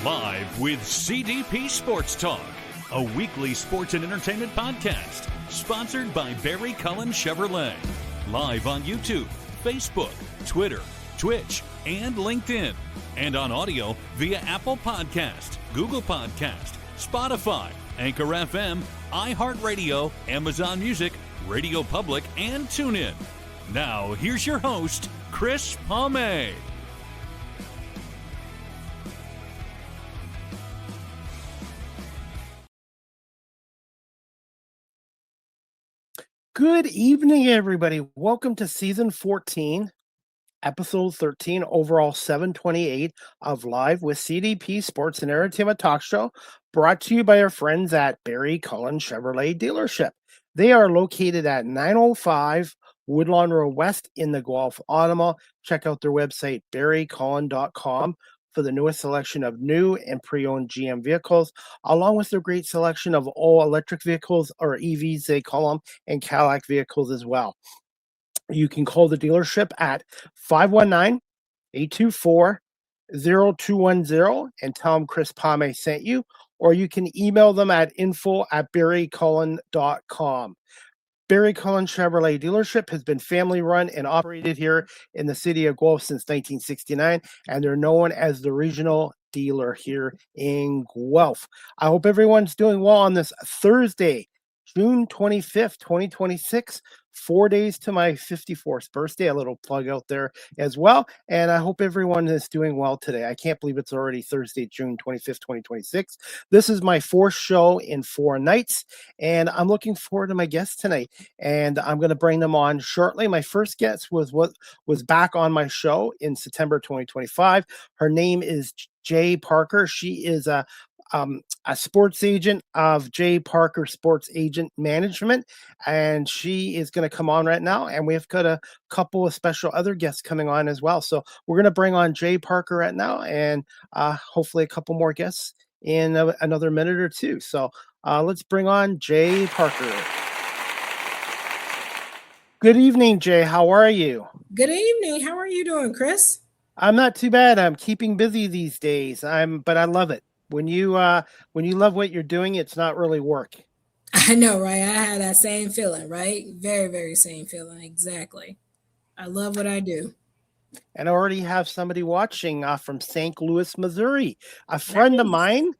Live with CDP Sports Talk, a weekly sports and entertainment podcast sponsored by Barry Cullen Chevrolet. Live on YouTube, Facebook, Twitter, Twitch, and LinkedIn. And on audio via Apple Podcast, Google Podcast, Spotify, Anchor FM, iHeartRadio, Amazon Music, Radio Public, and TuneIn. Now, here's your host, Chris Palme. Good evening, everybody. Welcome to Season 14, Episode 13, overall 728 of Live with CDP Sports and Entertainment Talk Show, brought to you by our friends at Barry Cullen Chevrolet Dealership. They are located at 905 Woodlawn Road West in the Guelph Automall. Check out their website, barrycullen.com, for the newest selection of new and pre-owned GM vehicles, along with their great selection of all electric vehicles, or EVs they call them, and Cadillac vehicles as well. You can call the dealership at 519-824-0210 and tell them Chris Palme sent you, or you can email them at info@barrycullen.com. Barry Cullen Chevrolet Dealership has been family run and operated here in the city of Guelph since 1969, and they're known as the regional dealer here in Guelph. I hope everyone's doing well on this Thursday, June 25th, 2026, 4 days to my 54th birthday. A little plug out there as well. And I hope everyone is doing well today. I can't believe it's already Thursday, June 25th, 2026. This is my fourth show in 4 nights, and I'm looking forward to my guests tonight. And I'm going to bring them on shortly. My first guest was back on my show in September 2025. Her name is Jay Parker. She is a sports agent of J. Parker Sports Agent Management, and she is going to come on right now, and we've got a couple of special other guests coming on as well. So we're going to bring on Jay Parker right now, and hopefully a couple more guests in another minute or two. So let's bring on Jay Parker. Good evening, Jay. How are you? Good evening. How are you doing, Chris? I'm not too bad. I'm keeping busy these days. But I love it. When you love what you're doing, it's not really work. I know, right? I had that same feeling, right? Very, very same feeling. Exactly. I love what I do. And I already have somebody watching from St. Louis, Missouri. A friend of mine.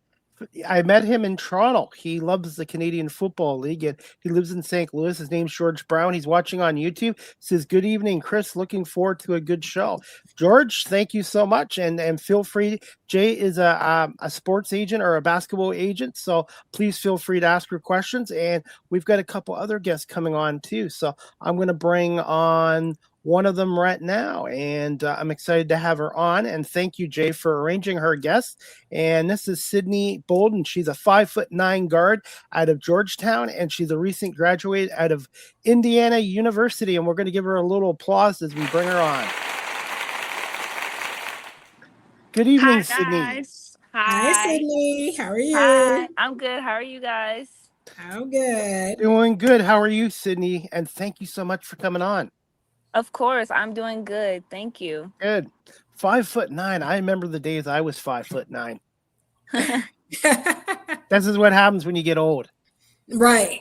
I met him in Toronto. He loves the Canadian Football League, and he lives in St. Louis. His name's George Brown. He's watching on YouTube. Says, "Good evening, Chris. Looking forward to a good show." George, thank you so much, and feel free. Jay is a sports agent or a basketball agent, so please feel free to ask your questions. And we've got a couple other guests coming on too, so I'm going to bring on one of them right now, and I'm excited to have her on. And thank you, Jay, for arranging her guest. And this is Sydney Bolden. She's a 5'9" guard out of Georgetown, and she's a recent graduate out of Indiana University. And we're going to give her a little applause as we bring her on. Good evening, Hi, Sydney. guys. Hi, Sydney. How are you? Hi, I'm good. How are you guys? I'm good. Doing good. How are you, Sydney? And thank you so much for coming on. Of course, I'm doing good. Thank you. Good. 5'9". I remember the days I was 5'9". This is what happens when you get old. Right.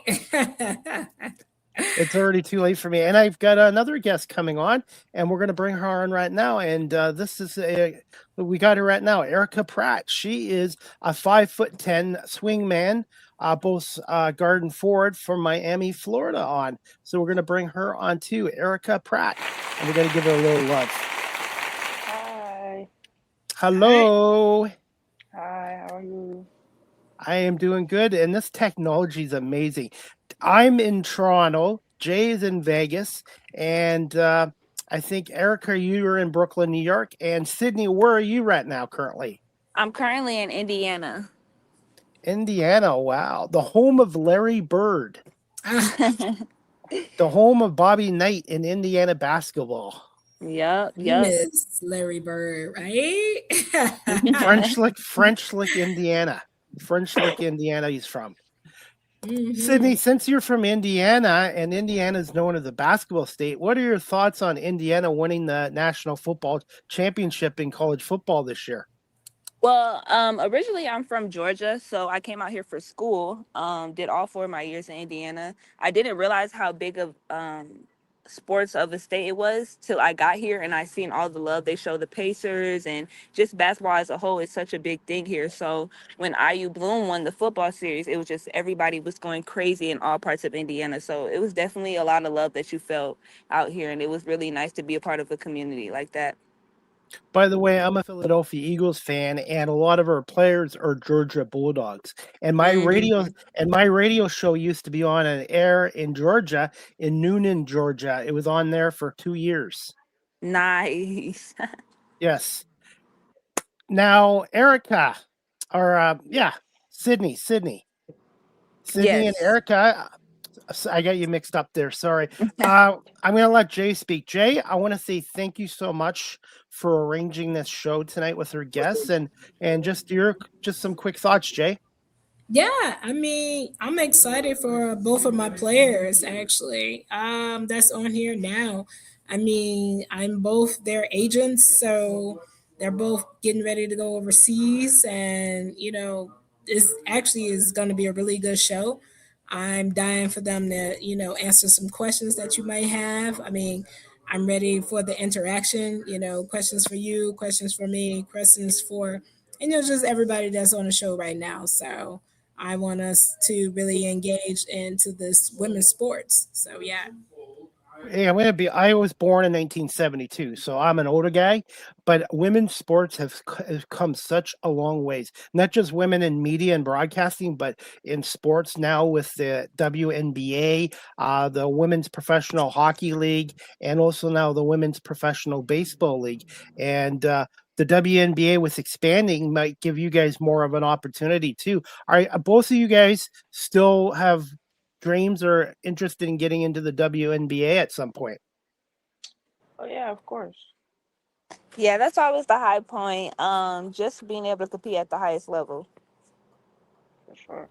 It's already too late for me. And I've got another guest coming on, and we're going to bring her on right now. And this is we got her right now, Erica Pratt. She is a 5'10" swingman, both guard and forward from Miami, Florida on. So we're going to bring her on too, Erica Pratt. And we're going to give her a little love. Hi. Hello. Hi, how are you? I am doing good, and this technology is amazing. I'm in Toronto, Jay is in Vegas, and I think, Erica, you are in Brooklyn, New York, and Sydney, where are you right now currently? I'm currently in Indiana. Indiana, wow. The home of Larry Bird. The home of Bobby Knight in Indiana basketball. Yep. Miss Larry Bird, right? French Lick, Indiana. French Lick, Indiana he's from. Mm-hmm. Sydney, since you're from Indiana, and Indiana is known as a basketball state, what are your thoughts on Indiana winning the National Football Championship in college football this year? Well, originally I'm from Georgia, so I came out here for school. Did all 4 of my years in Indiana. I didn't realize how big of sports of a state it was till I got here and I seen all the love they show the Pacers and just basketball as a whole is such a big thing here. So when IU Bloom won the football series, it was just everybody was going crazy in all parts of Indiana. So it was definitely a lot of love that you felt out here, and it was really nice to be a part of a community like that. By the way, I'm a Philadelphia Eagles fan, and a lot of our players are Georgia Bulldogs. And Mhm. my radio show used to be on an air in Georgia, in Noonan, Georgia. It was on there for 2 years. Nice. Yes. Now, Erica, or yeah, Sydney and Yes. Erica. I got you mixed up there. Sorry. I'm going to let Jay speak. Jay, I want to say thank you so much for arranging this show tonight with our guests, and just some quick thoughts, Jay. Yeah, I mean, I'm excited for both of my players actually. That's on here now. I mean, I'm both their agents, so they're both getting ready to go overseas, and this actually is going to be a really good show. I'm dying for them to, answer some questions that you might have. I mean, I'm ready for the interaction, questions for you, questions for me, questions for, just everybody that's on the show right now. So, I want us to really engage into this women's sports. So yeah. Hey, I was born in 1972, so I'm an older guy, but women's sports have come such a long ways. Not just women in media and broadcasting, but in sports now with the WNBA, the Women's Professional Hockey League, and also now the Women's Professional Baseball League. And the WNBA with expanding might give you guys more of an opportunity too. Are both of you guys still have dreams or interested in getting into the WNBA at some point? Oh yeah, of course. Yeah, that's always the high point. Just being able to compete at the highest level. For sure.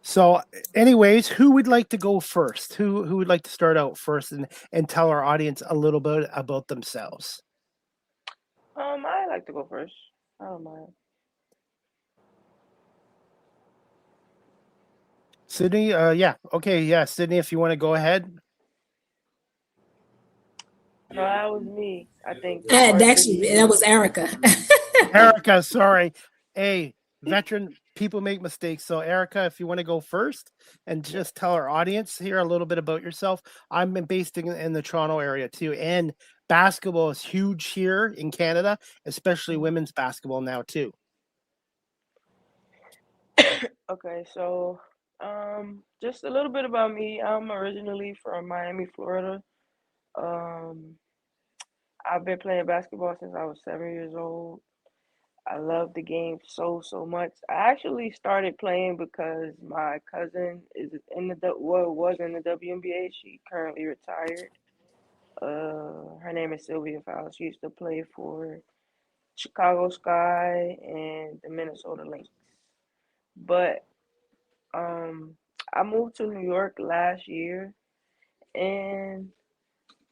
So, anyways, who would like to go first? Who would like to start out first and tell our audience a little bit about themselves? I like to go first. I don't mind. Sydney, yeah, okay, yeah, Sydney, if you want to go ahead. No, that was me. I think And varsity actually, that is. was Erica. Erica, sorry. Hey, veteran people make mistakes. So, Erica, if you want to go first and Yeah. just tell our audience here a little bit about yourself. I'm based in the Toronto area too. And basketball is huge here in Canada, especially women's basketball now too. Okay, so just a little bit about me. I'm originally from Miami, Florida. Um, I've been playing basketball since I was 7 years old. I love the game so much. I actually started playing because my cousin is in the was in the WNBA. She currently retired. Her name is Sylvia Fowles. She used to play for Chicago Sky and the Minnesota Lynx. But um, I moved to New York last year, and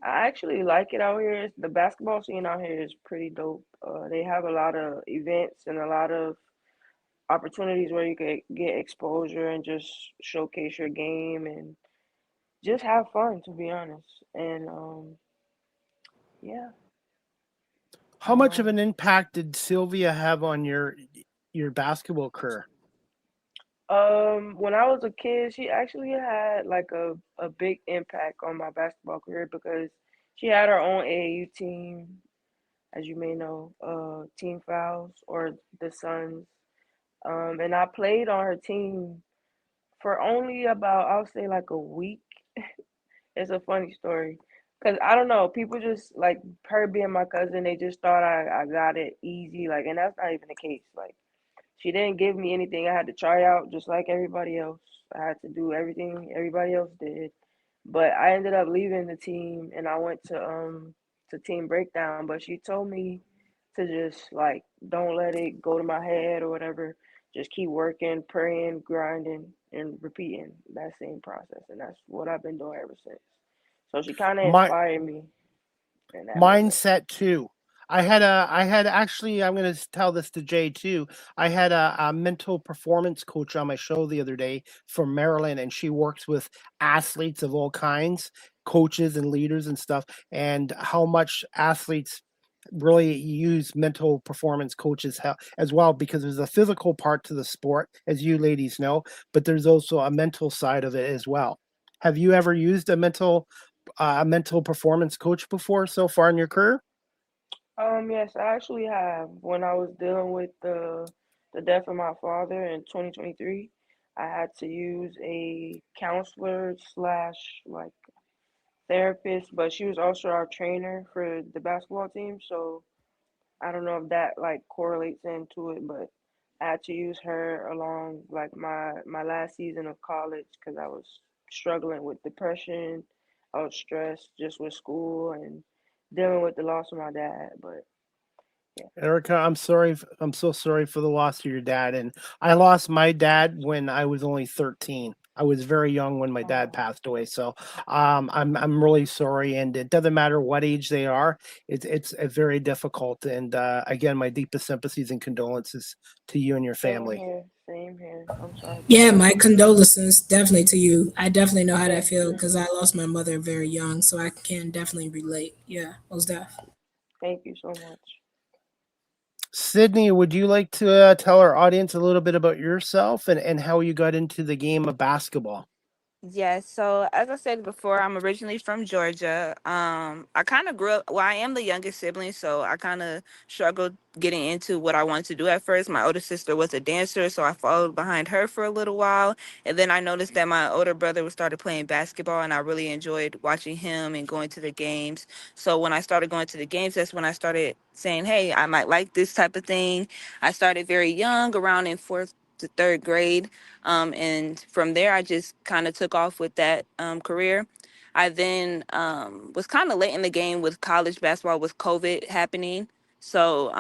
I actually like it out here. The basketball scene out here is pretty dope. They have a lot of events and a lot of opportunities where you could get exposure and just showcase your game and just have fun, to be honest. And yeah. How much of Um, an impact did Sylvia have on your basketball career? when I was a kid, she actually had like a big impact on my basketball career because she had her own AAU team, as you may know, Team Fouls or the Suns. And I played on her team for only about, I'll say like a week. It's a funny story. Cause I don't know, people just like her being my cousin, they just thought I got it easy, like, and that's not even the case. Like, she didn't give me anything. I had to try out just like everybody else. I had to do everything everybody else did. But I ended up leaving the team and I went to Team Breakdown. But she told me to just like don't let it go to my head or whatever. Just keep working, praying, grinding, and repeating that same process. And that's what I've been doing ever since. So she kind of My inspired me in that moment. mindset too. I'm going to tell this to Jay too. I had a mental performance coach on my show the other day from Maryland, and she works with athletes of all kinds, coaches and leaders and stuff, and how much athletes really use mental performance coaches as well, because there's a physical part to the sport, as you ladies know, but there's also a mental side of it as well. Have you ever used a mental performance coach before so far in your career? Yes, I actually have. When I was dealing with the death of my father in 2023, I had to use a counselor slash like therapist, but she was also our trainer for the basketball team. So I don't know if that like correlates into it, but I had to use her along like my last season of college because I was struggling with depression. I was stressed just with school and dealing with the loss of my dad. But yeah. Erica, I'm sorry. I'm so sorry for the loss of your dad. And I lost my dad when I was only 13. I was very young when my dad Oh, passed away. So I'm really sorry. And it doesn't matter what age they are. It's very difficult. And again, my deepest sympathies and condolences to you and your same family. here. Same here. I'm sorry to Yeah, hear my that. condolences definitely to you. I definitely know how that Thank feels you. because I lost my mother very young, so I can definitely relate. Yeah, most definitely. Thank you so much. Sydney, would you like to tell our audience a little bit about yourself and how you got into the game of basketball? Yes, so as I said before, I'm originally from Georgia. I kind of grew up, well, I am the youngest sibling, so I kind of struggled getting into what I wanted to do at first. My older sister was a dancer, so I followed behind her for a little while. And then I noticed that my older brother was started playing basketball, and I really enjoyed watching him and going to the games. So when I started going to the games, that's when I started saying, hey, I might like this type of thing. I started very young, around in fourth to third grade. And from there, I just kind of took off with that career. I then was kind of late in the game with college basketball with COVID happening. So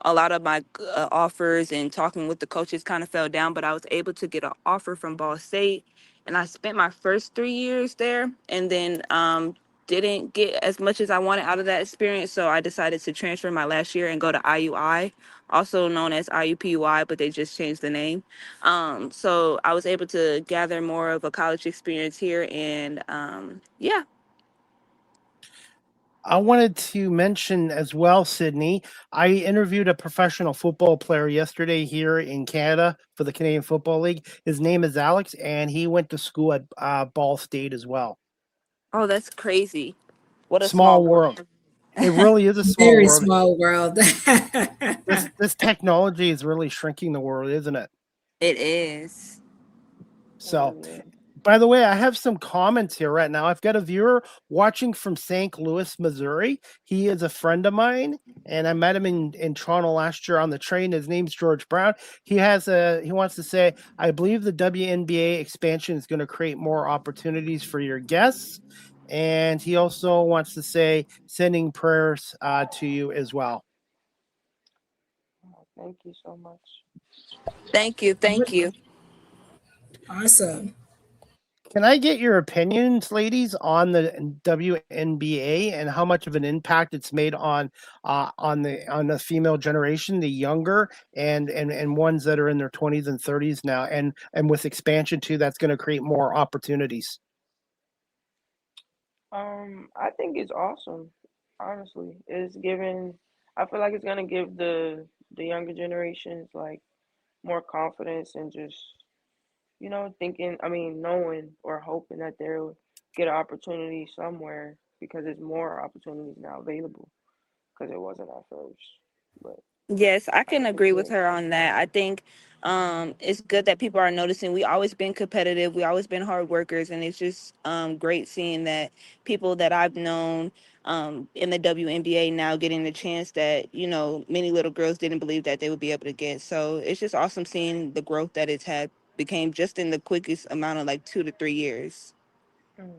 a lot of my offers and talking with the coaches kind of fell down, but I was able to get an offer from Ball State. And I spent my first 3 years there and then didn't get as much as I wanted out of that experience. So I decided to transfer my last year and go to IUI, also known as IUPUI, but they just changed the name. So I was able to gather more of a college experience here, and yeah. I wanted to mention as well, Sydney. I interviewed a professional football player yesterday here in Canada for the Canadian Football League. His name is Alex, and he went to school at Ball State as well. Oh, that's crazy. What a small Small world. world. It really is a small Very world. small world. This technology is really shrinking the world, isn't it? It is. It So, really is. by the way, I have some comments here right now. I've got a viewer watching from St. Louis, Missouri. He is a friend of mine, and I met him in Toronto last year on the train. His name's George Brown. He wants to say, I believe the WNBA expansion is going to create more opportunities for your guests. And he also wants to say, sending prayers to you as well. Oh, thank you so much. Thank you. Thank you. Awesome. Can I get your opinions, ladies, on the WNBA and how much of an impact it's made on the female generation, the younger and ones that are in their 20s and 30s now, and with expansion too, that's going to create more opportunities. I think it's awesome. Honestly, it's giving. I feel like it's gonna give the younger generations like more confidence and just thinking. I mean, knowing or hoping that they'll get an opportunity somewhere because there's more opportunities now available because it wasn't at first. But Yes, I I can think it's agree with good. her on that. I think it's good that people are noticing. We always been competitive. We always been hard workers, and it's just great seeing that people that I've known in the WNBA now getting the chance that many little girls didn't believe that they would be able to get. So it's just awesome seeing the growth that it's had became just in the quickest amount of like 2 to 3 years. Hmm.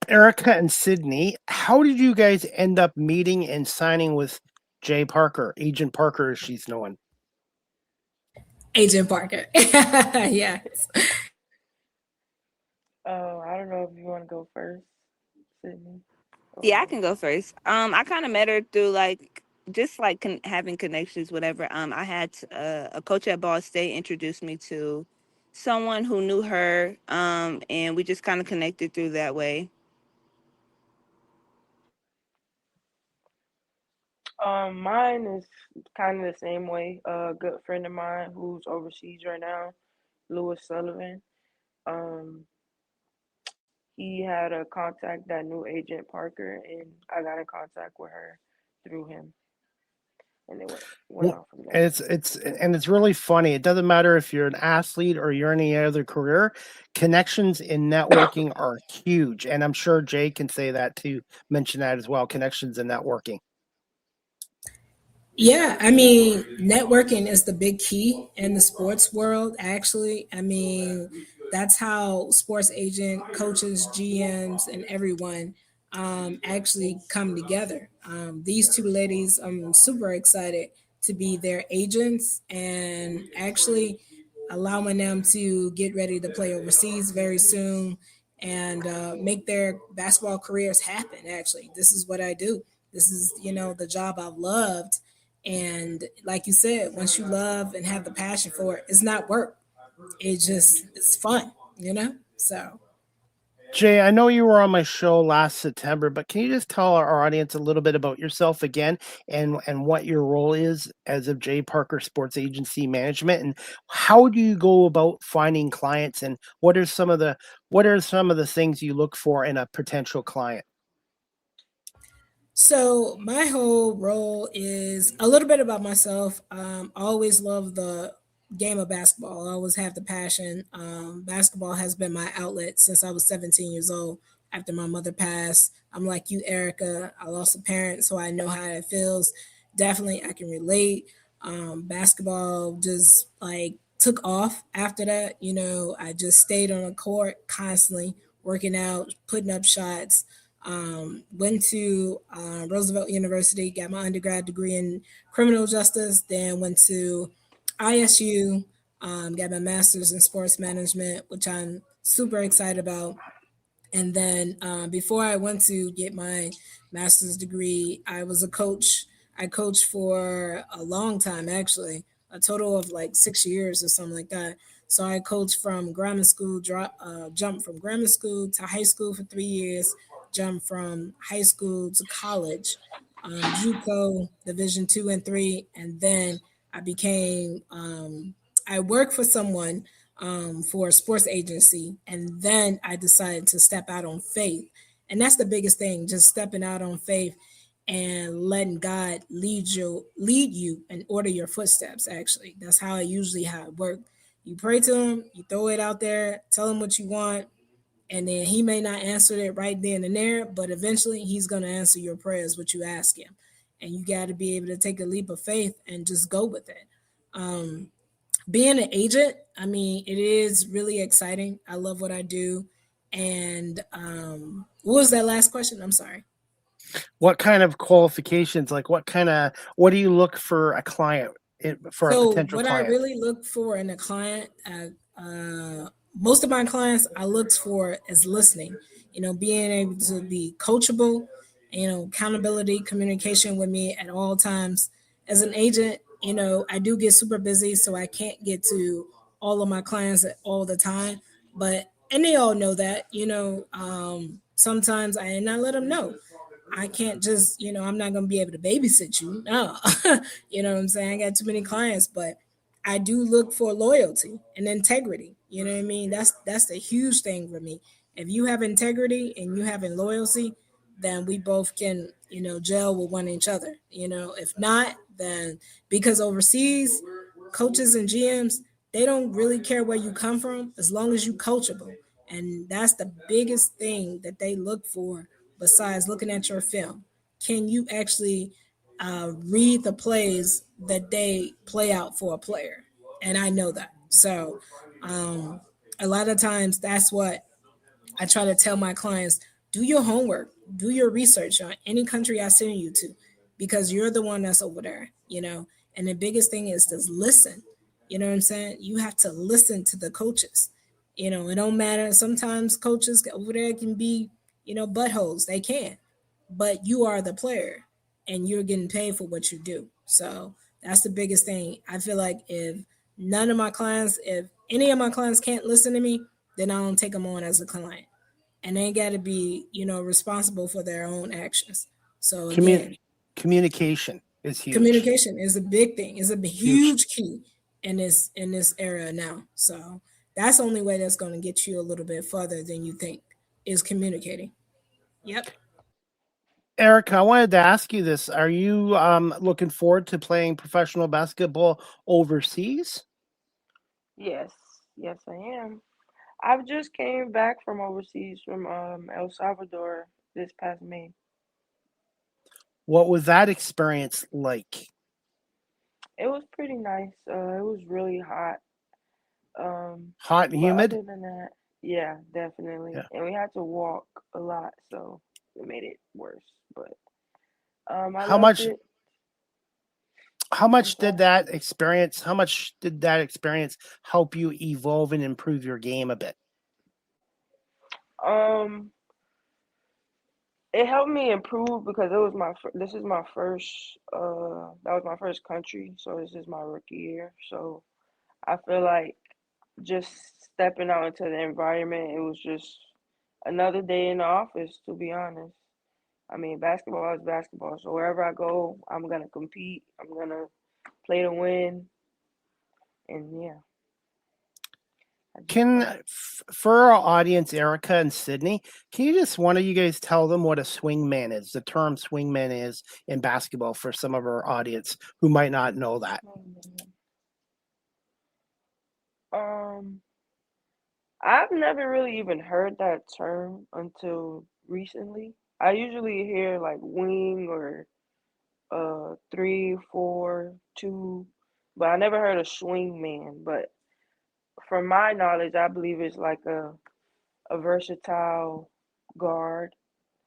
Erica and Sydney, how did you guys end up meeting and signing with Jay Parker, Agent Parker, as she's known? Agent Parker. Yes. Oh, I don't know if you want to go first, Sydney. Yeah, I Okay. can go first. I kind of met her through like just like having connections, whatever. I had a coach at Ball State introduced me to someone who knew her, and we just kind of connected through that way. Mine is kind of the same way. A good friend of mine who's overseas right now, Lewis Sullivan. Um, he had a contact that knew Agent Parker, and I got in contact with her through him, and it went Well, on from there. it's really funny. It doesn't matter if you're an athlete or you're in any other career. Connections in networking are huge, and I'm sure Jay can say that too. Mention that as well. Connections in networking. Yeah, I mean, networking is the big key in the sports world, actually. I mean, that's how sports agent, coaches, GMs, and everyone actually come together. These two ladies, I'm super excited to be their agents and actually allowing them to get ready to play overseas very soon and make their basketball careers happen. Actually, this is what I do. This is, the job I've loved, and like you said, once you love and have the passion for it, it's not work. It's fun. So Jay, I know you were on my show last September, but can you just tell our audience a little bit about yourself again and what your role is as of Jay Parker Sports Agency Management, and how do you go about finding clients, and what are some of the things you look for in a potential client? So my whole role is a little bit about myself. I always love the game of basketball. I always have the passion. Basketball has been my outlet since I was 17 years old. After my mother passed, I'm like you, Erica. I lost a parent, so I know how it feels. Definitely, I can relate. Basketball just like took off after that. I just stayed on the court constantly, working out, putting up shots. Went to Roosevelt University, got my undergrad degree in criminal justice, then went to ISU, got my master's in sports management, which I'm super excited about. And then before I went to get my master's degree, I was a coach. I coached for a long time, actually, a total of like 6 years or something like that. So I coached from grammar school, jumped from grammar school to high school for 3 years, jumped from high school to college, JUCO, Division 2 and 3, and then I became. I worked for someone for a sports agency. And then I decided to step out on faith. And that's the biggest thing, just stepping out on faith and letting God lead you and order your footsteps. Actually, that's how it works. You pray to him, you throw it out there, tell him what you want, and then he may not answer it right then and there, but eventually he's going to answer your prayers, what you ask him. And you got to be able to take a leap of faith and just go with it. Um, Being an agent, I mean, it is really exciting. I love what I do. And what was that last question? I'm sorry. What kind of qualifications, like what do you look for a client, for a So, potential what I client? really look for in a client, most of my clients, I looked for is listening. Being able to be coachable, accountability, communication with me at all times. As an agent, I do get super busy, so I can't get to all of my clients at all the time. But and they all know that. Sometimes I and I let them know. I can't just, I'm not going to be able to babysit you. No. You know what I'm saying? I got too many clients, but I do look for loyalty and integrity. You know what I mean? That's the huge thing for me. If you have integrity and you have loyalty, then we both can, gel with one each other. If not, then because overseas coaches and GMs, they don't really care where you come from as long as you coachable. And that's the biggest thing that they look for besides looking at your film. Can you actually read the plays that they play out for a player? And I know that. So um, a lot of times that's what I try to tell my clients: do your homework, do your research on any country I send you to, because you're the one that's over there. And the biggest thing is to listen. You know what I'm saying? You have to listen to the coaches. It don't matter. Sometimes coaches over there can be, buttholes. They can. but you are the player and you're getting paid for what you do. So that's the biggest thing. I feel like if any of my clients can't listen to me, then I don't take them on as a client. And they got to be, responsible for their own actions. So Commun- again, Communication is huge. communication is a big thing. It's a Huge. huge key in this era now. So that's the only way that's going to get you a little bit further than you think is communicating. Yep. Erica, I wanted to ask you this. Are you looking forward to playing professional basketball overseas? Yes, yes, I am. I've just came back from overseas from El Salvador this past May. What was that experience like? It was pretty nice. It was really hot. Hot and But humid? other than that, yeah, definitely. Yeah. And we had to walk a lot, so it made it worse. But I How loved much it. how I'm much did sorry. that experience help you evolve and improve your game a bit? Um, it helped me improve because this is my first that was my first country, so this is my rookie year. So I feel like just stepping out into the environment, it was just another day in the office, to be honest. I mean, basketball is basketball. So wherever I go, I'm gonna compete. I'm gonna play to win, and yeah, I just Can love it. for our audience, Erica and Sydney, can you just one of you guys tell them what a swingman is? The term swingman is in basketball for some of our audience who might not know that. Oh, man. Um, I've never really even heard that term until recently. I usually hear like wing or 3, 4, 2, but I never heard of swing man. But from my knowledge, I believe it's like a versatile guard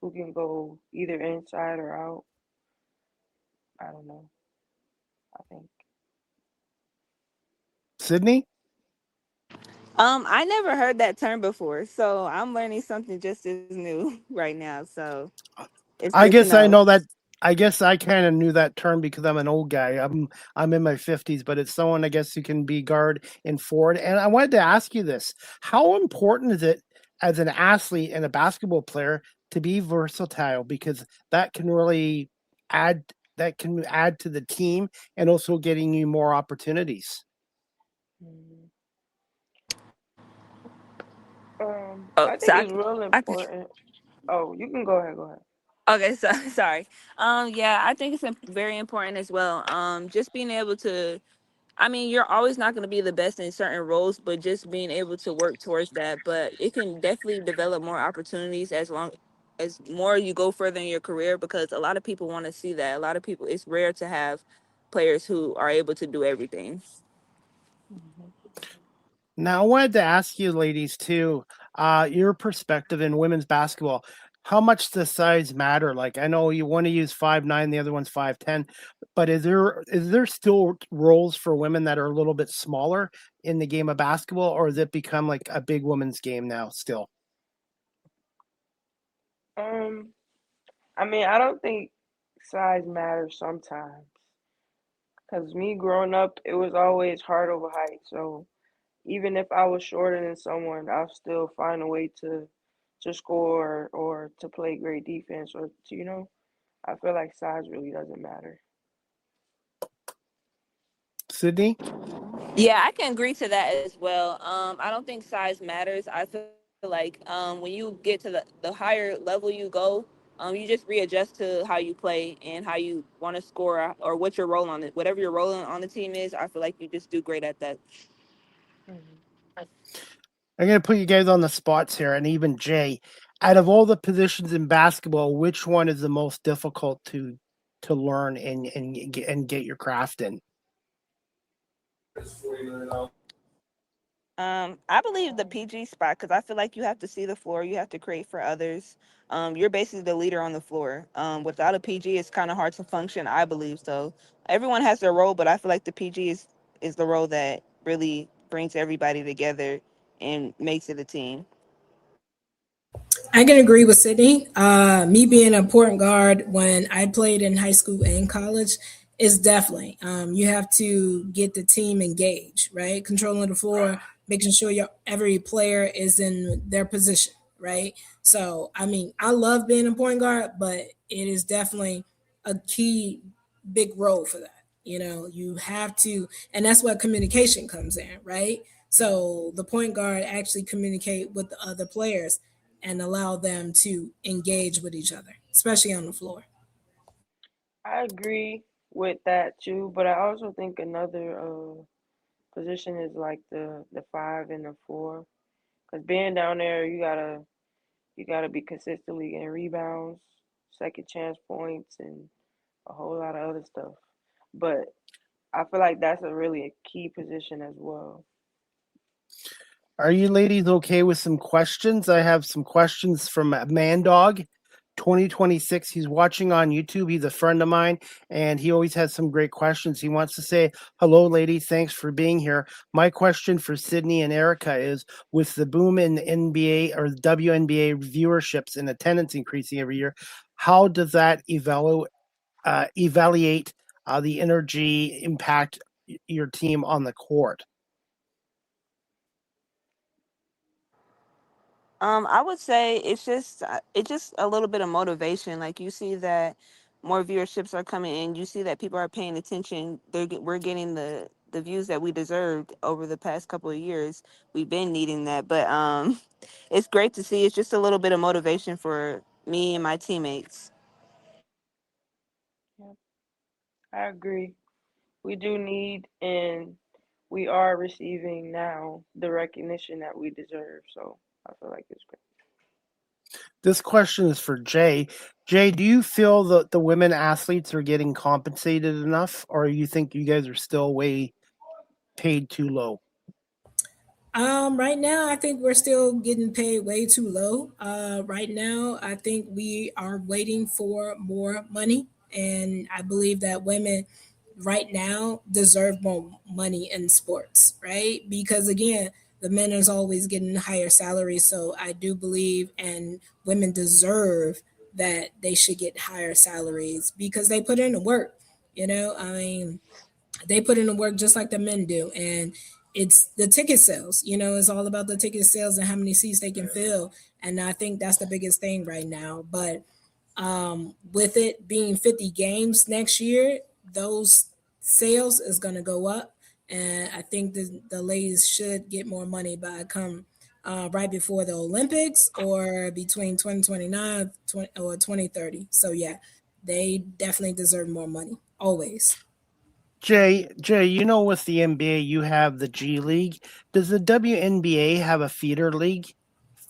who can go either inside or out. I don't know. I think. Sydney? I never heard that term before, so I'm learning something just as new right now. So it's I good to guess I know. know that. I guess I kind of knew that term because I'm an old guy. I'm in my 50s, but it's someone I guess who can be guard and forward. And I wanted to ask you this: how important is it as an athlete and a basketball player to be versatile? Because that can really add add to the team and also getting you more opportunities. Mm. Oh, I so think it's real I can important. Oh, you can go ahead. Go ahead. okay, so sorry. Yeah, I think it's very important as well. Just being able to, I mean, you're always not going to be the best in certain roles, but just being able to work towards that. But it can definitely develop more opportunities as long as more you go further in your career, because a lot of people want to see that. A lot of people, it's rare to have players who are able to do everything. Hmm. Now, I wanted to ask you, ladies, too, your perspective in women's basketball. How much does size matter? Like, I know you want to use 5'9", the other one's 5'10", but is there still roles for women that are a little bit smaller in the game of basketball, or has it become like a big women's game now? Still, Um, I mean, I don't think size matters sometimes. Cause me growing up, it was always heart over height. So even if I was shorter than someone, I'll still find a way to score or to play great defense or to, I feel like size really doesn't matter. Sydney. Yeah, I can agree to that as well. I don't think size matters. I feel like when you get to the higher level you go, you just readjust to how you play and how you want to score or what your role on it. Whatever your role on the team is, I feel like you just do great at that. Hmm. I'm going to put you guys on the spots here, and even Jay. Out of all the positions in basketball, which one is the most difficult to learn and get your craft in? I believe the PG spot because I feel like you have to see the floor, you have to create for others. You're basically the leader on the floor. Without a PG, it's kind of hard to function. I believe so. Everyone has their role, but I feel like the PG is the role that really brings everybody together and makes it a team. I can agree with Sydney. Me being a point guard when I played in high school and college is definitely you have to get the team engaged, right? Controlling the floor, making sure your every player is in their position, right? So I mean, I love being a point guard, but it is definitely a key big role for that. You know, you have to, and that's where communication comes in, right? So the point guard actually communicate with the other players and allow them to engage with each other, especially on the floor. I agree with that too, but I also think another position is like the five and the four. Cause being down there, you gotta be consistently getting rebounds, second chance points, and a whole lot of other stuff. But I feel like that's a really a key position as well. Are you ladies okay with some questions? I have some questions from Mandog 2026. He's watching on YouTube. He's a friend of mine and he always has some great questions. He wants to say, hello, ladies. Thanks for being here. My question for Sydney and Erica is with the boom in the NBA or the WNBA viewerships and attendance increasing every year, how does that evaluate the energy impact your team on the court? I would say it's just a little bit of motivation. Like you see that more viewerships are coming in. You see that people are paying attention. We're getting the views that we deserved over the past couple of years. We've been needing that, but it's great to see. It's just a little bit of motivation for me and my teammates. Yeah, I agree. We do need and we are receiving now the recognition that we deserve. So I feel like it's great. This question is for Jay. Jay, do you feel that the women athletes are getting compensated enough, or you think you guys are still way paid too low? Right now, I think we're still getting paid way too low. Right now, I think we are waiting for more money, and I believe that women right now deserve more money in sports, right? Because again, the men is always getting higher salaries, so I do believe, and women deserve that they should get higher salaries because they put in the work. You know, I mean, they put in the work just like the men do, and it's the ticket sales. You know, it's all about the ticket sales and how many seats they can fill, and I think that's the biggest thing right now. But with it being 50 games next year, those sales is going to go up, and I think the ladies should get more money by come right before the Olympics or between 2029 or 2030. So yeah, they definitely deserve more money always. Jay, you know with the NBA you have the G League. Does the WNBA have a feeder league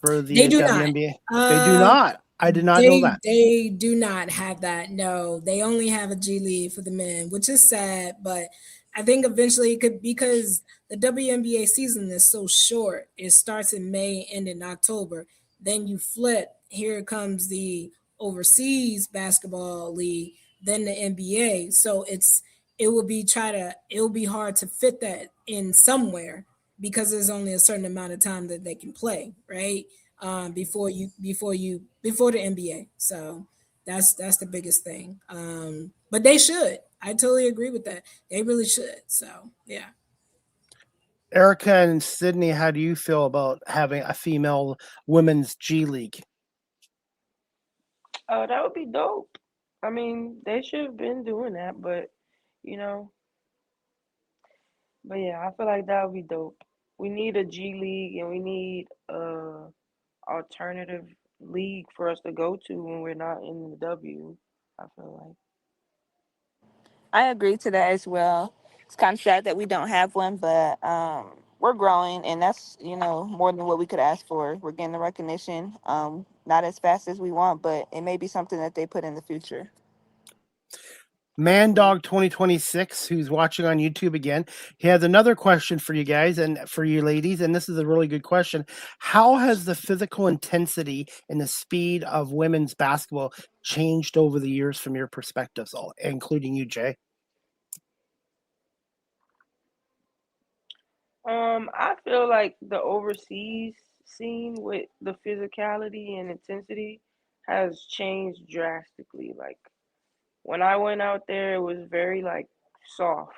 for They the do not. WNBA? They do Uh, not. I did not know they that. they do not have that. No, they only have a G League for the men, which is sad. But I think eventually it could because the WNBA season is so short. It starts in May, end in October. Then you flip. Here comes the overseas basketball league, then the NBA. So it will be hard to fit that in somewhere because there's only a certain amount of time that they can play, right? Before the NBA. So that's the biggest thing. But they should. I totally agree with that. They really should. So yeah. Erica and Sydney, how do you feel about having a female women's G League? Oh, that would be dope. I mean, they should have been doing that, but you know, but yeah, I feel like that would be dope. We need a G League and we need a alternative league for us to go to when we're not in the W. I feel like. I agree to that as well. It's kind of sad that we don't have one, but we're growing, and that's more than what we could ask for. We're getting the recognition, not as fast as we want, but it may be something that they put in the future. Yeah. Mandog 2026, who's watching on YouTube again, he has another question for you guys and for you ladies, and this is a really good question. How has the physical intensity and the speed of women's basketball changed over the years from your perspectives, all including you, Jay? I feel like the overseas scene with the physicality and intensity has changed drastically. Like when I went out there, it was very like soft.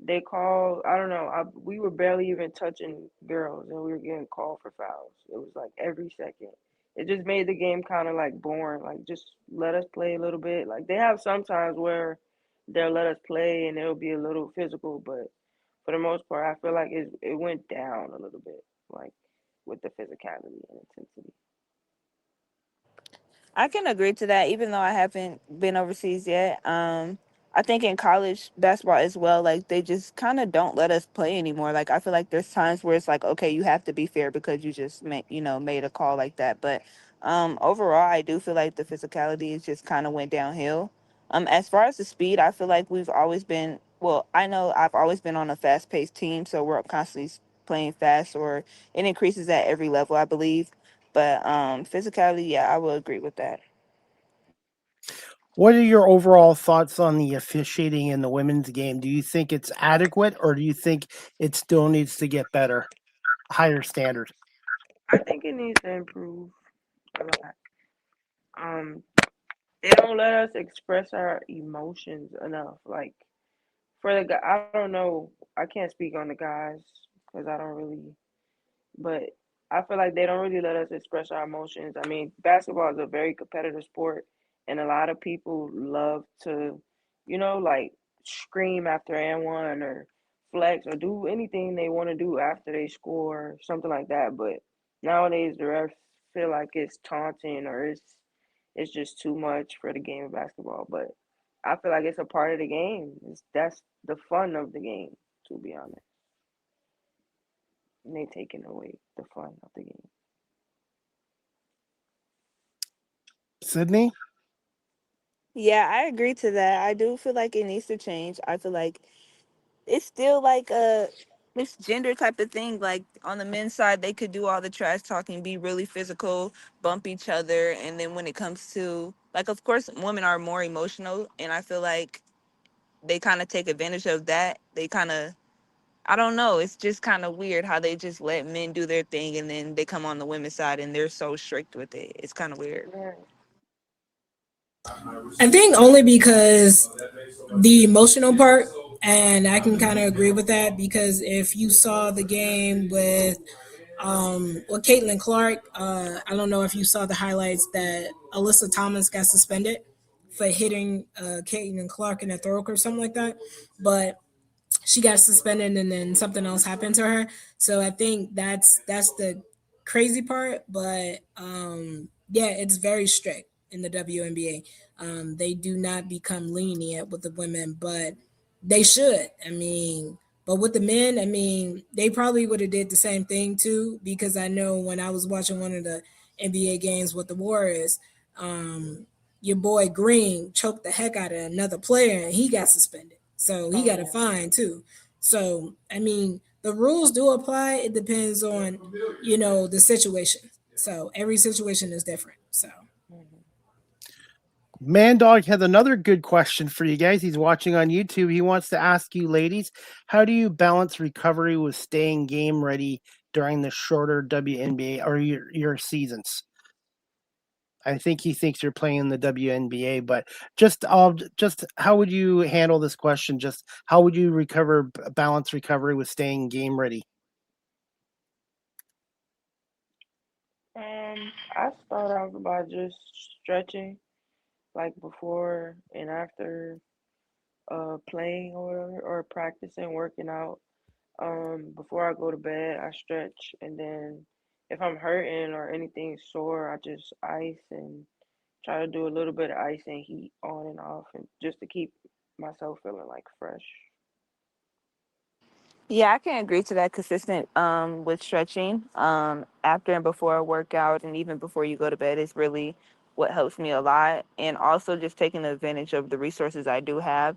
They called, I don't know, we were barely even touching girls and we were getting called for fouls. It was like every second. It just made the game kind of like boring. Like just let us play a little bit. Like they have sometimes where they'll let us play and it'll be a little physical, but for the most part, I feel like it went down a little bit, like with the physicality and intensity. I can agree to that, even though I haven't been overseas yet. I think in college basketball as well, like they just kind of don't let us play anymore. Like I feel like there's times where it's like, okay, you have to be fair because you just made a call like that. But overall, I do feel like the physicality is just kind of went downhill. As far as the speed, I feel like we've always been. Well, I know I've always been on a fast-paced team, so we're constantly playing fast, or it increases at every level, I believe. But physicality, yeah, I will agree with that. What are your overall thoughts on the officiating in the women's game? Do you think it's adequate, or do you think it still needs to get better, higher standard? I think it needs to improve a lot. Um, they don't let us express our emotions enough. Like for the guy, I don't know. I can't speak on the guys because I don't really. But I feel like they don't really let us express our emotions. I mean, basketball is a very competitive sport, and a lot of people love to, like scream after and one or flex or do anything they want to do after they score, something like that. But nowadays, the refs feel like it's taunting or it's just too much for the game of basketball. But I feel like it's a part of the game. That's the fun of the game, to be honest. And they taking away the fun of the game. Sydney? Yeah, I agree to that. I do feel like it needs to change. I feel like it's still like a misgender type of thing. Like on the men's side, they could do all the trash talking, be really physical, bump each other, and then when it comes to like, of course, women are more emotional, and I feel like they kind of take advantage of that. They kind of, I don't know. It's just kind of weird how they just let men do their thing, and then they come on the women's side and they're so strict with it. It's kind of weird. Right. I think only because the emotional part, and I can kind of agree with that because if you saw the game with Caitlin Clark, I don't know if you saw the highlights that Alyssa Thomas got suspended for hitting Caitlin Clark in the throat or something like that, but she got suspended and then something else happened to her. So I think that's the crazy part. But yeah, it's very strict in the WNBA. They do not become lenient with the women, but they should. I mean, but with the men, I mean, they probably would have did the same thing too. Because I know when I was watching one of the NBA games with the Warriors, um, your boy Green choked the heck out of another player and he got suspended. So he Oh got a yeah. fine too. So I mean, the rules do apply. It depends on, the situation. So every situation is different. So Hmm. Mandog has another good question for you guys. He's watching on YouTube. He wants to ask you, ladies, how do you balance recovery with staying game ready during the shorter WNBA or your seasons? I think he thinks you're playing in the WNBA, but just how would you handle this question? Just how would you balance recovery with staying game ready? I start off by just stretching, like before and after playing or whatever, or practicing, working out. Before I go to bed, I stretch, and then if I'm hurting or anything sore, I just ice and try to do a little bit of ice and heat on and off, and just to keep myself feeling like fresh. Yeah, I can agree to that. Consistent with stretching after and before a workout, and even before you go to bed is really what helps me a lot. And also just taking advantage of the resources I do have.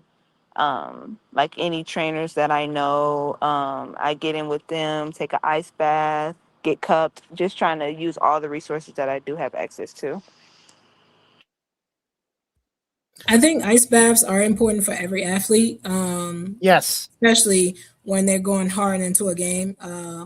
Like any trainers that I know, I get in with them, take an ice bath, get cupped, just trying to use all the resources that I do have access to. I think ice baths are important for every athlete, Yes. especially when they're going hard into a game.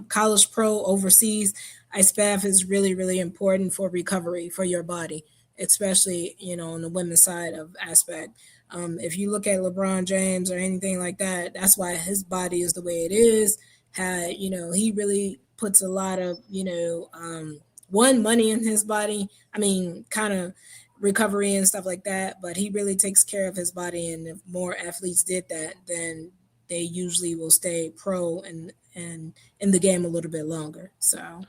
College pro overseas, ice bath is really, really important for recovery for your body, especially, on the women's side of aspect. If you look at LeBron James or anything like that, that's why his body is the way it is. He really puts a lot of, one, money in his body. I mean, kind of recovery and stuff like that, but he really takes care of his body. And if more athletes did that, then they usually will stay pro and in the game a little bit longer. So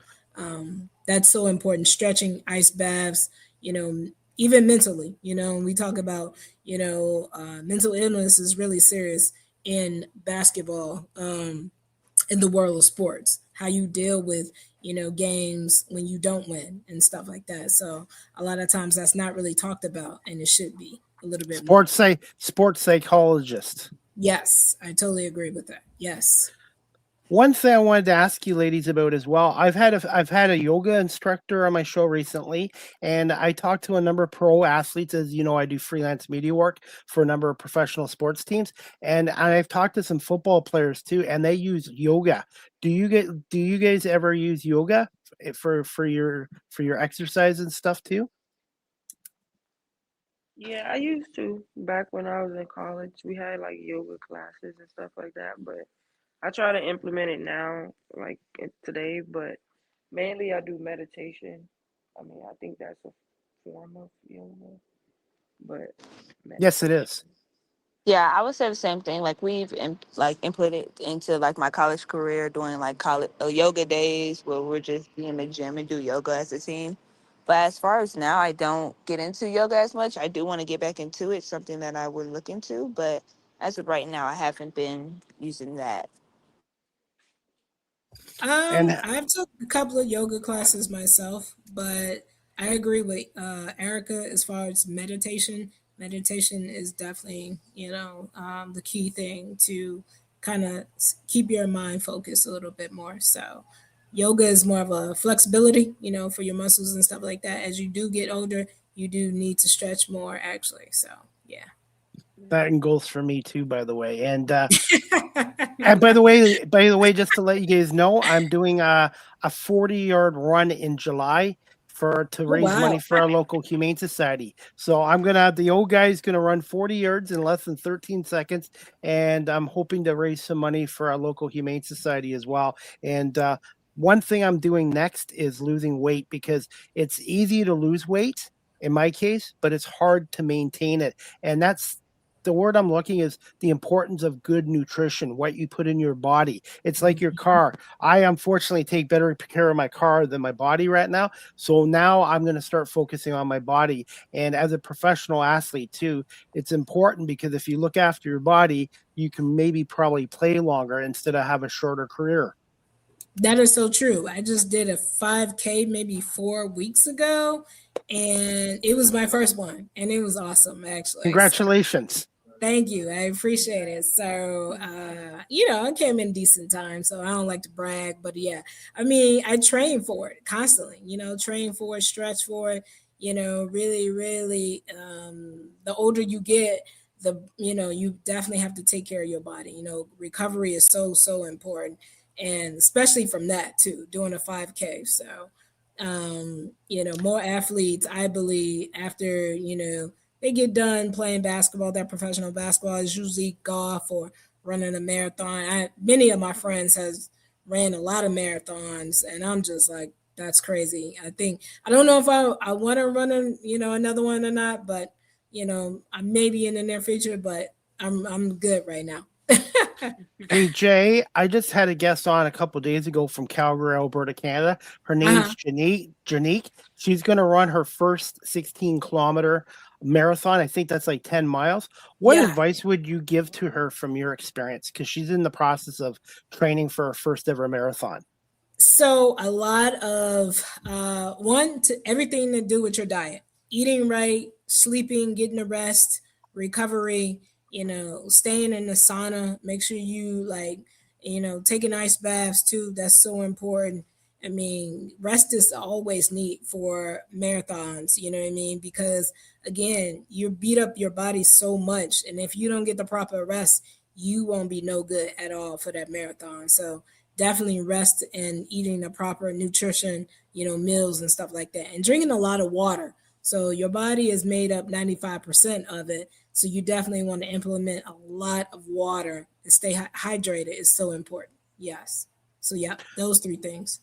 that's so important. Stretching, ice baths, even mentally, we talk about, mental illness is really serious in basketball, in the world of sports, how you deal with, games when you don't win and stuff like that. So a lot of times that's not really talked about, and it should be a little bit more. Sports psychologist. Yes, I totally agree with that. Yes. One thing I wanted to ask you ladies about as well. I've had a yoga instructor on my show recently, and I talked to a number of pro athletes. As you know, I do freelance media work for a number of professional sports teams, and I've talked to some football players too, and they use yoga. Do you guys ever use yoga for your exercise and stuff too? Yeah, I used to back when I was in college. We had like yoga classes and stuff like that, but I try to implement it now, like today, but mainly I do meditation. I mean, I think that's a form of yoga, but Yes, it is. meditation. Yeah, I would say the same thing. Like like implemented into like my college career, doing like college yoga days where we're just be in the gym and do yoga as a team. But as far as now, I don't get into yoga as much. I do want to get back into it, something that I would look into. But as of right now, I haven't been using that. And I've took a couple of yoga classes myself, but I agree with Erica as far as meditation. Meditation is definitely, the key thing to kind of keep your mind focused a little bit more. So, yoga is more of a flexibility, for your muscles and stuff like that. As you do get older, you do need to stretch more, actually. So, yeah. that goes for me too, by the way. And by the way, just to let you guys know, I'm doing a 40-yard run in July to Oh, raise money wow. for our local humane society. So I'm gonna have the old guy's gonna run 40 yards in less than 13 seconds, and I'm hoping to raise some money for our local humane society as well. And one thing I'm doing next is losing weight, because it's easy to lose weight in my case, but it's hard to maintain it. And that's the word I'm looking is the importance of good nutrition, what you put in your body. It's like your car. I unfortunately take better care of my car than my body right now. So now I'm going to start focusing on my body. And as a professional athlete too, it's important, because if you look after your body, you can maybe probably play longer instead of have a shorter career. That is so true. I just did a 5K maybe 4 weeks ago, and it was my first one, and it was awesome, actually. So Congratulations. thank you. I appreciate it. So, I came in decent time, so I don't like to brag, but yeah, I mean, I train for it constantly, train for it, stretch for it, really, really, the older you get, you definitely have to take care of your body. Recovery is so, so important. And especially from that too, doing a 5K. So, more athletes, I believe, after, they get done playing basketball, that professional basketball is usually golf or running a marathon. Many of my friends has ran a lot of marathons, and I'm just like, that's crazy. I don't know if I want to run another one or not, but I may be in the near future, but I'm good right now. Hey Jay, I just had a guest on a couple days ago from Calgary, Alberta, Canada. Her name's Uh-huh. Janique. She's going to run her first 16-kilometer marathon. I think that's like 10 miles. What Yeah. advice would you give to her from your experience? Because she's in the process of training for her first ever marathon. So a lot of everything to do with your diet, eating right, sleeping, getting the rest, recovery, staying in the sauna. Make sure you taking ice baths too. That's so important. I mean, rest is always neat for marathons. You know what I mean? Because again, you beat up your body so much, and if you don't get the proper rest, you won't be no good at all for that marathon. So definitely rest and eating the proper nutrition, meals and stuff like that, and drinking a lot of water. So your body is made up 95% of it. So you definitely want to implement a lot of water and stay hydrated is so important. Yes. So, yeah, those three things.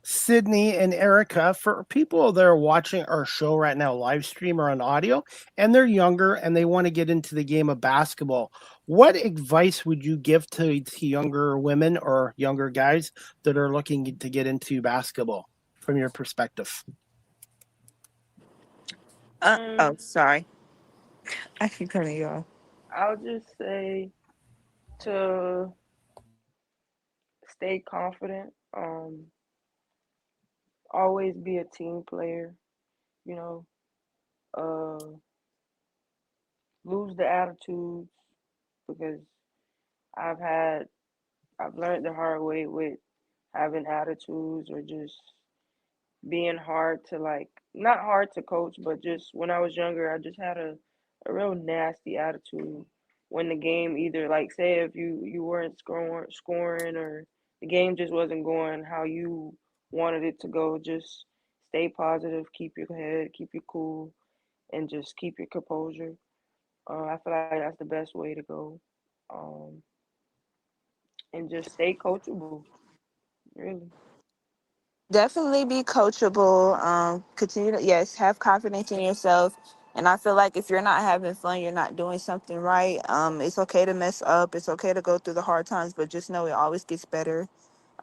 Sydney and Erica, for people that are watching our show right now, live stream or on audio, and they're younger and they want to get into the game of basketball, what advice would you give to younger women or younger guys that are looking to get into basketball from your perspective? Um, Sorry. I keep cutting you off. I'll just say to stay confident. Always be a team player. You know, uh, lose the attitudes because I've had I've learned the hard way with having attitudes or just being hard to like not hard to coach, but just when I was younger, I just had a real nasty attitude when the game either like say if you weren't scoring or the game just wasn't going how you wanted it to go, just stay positive, keep your head, keep you cool, and just keep your composure. I feel like that's the best way to go, um, and just stay coachable. Really, Definitely be coachable. Continue to, yes, have confidence in yourself. And I feel like if you're not having fun, you're not doing something right. It's okay to mess up. It's okay to go through the hard times, but just know it always gets better.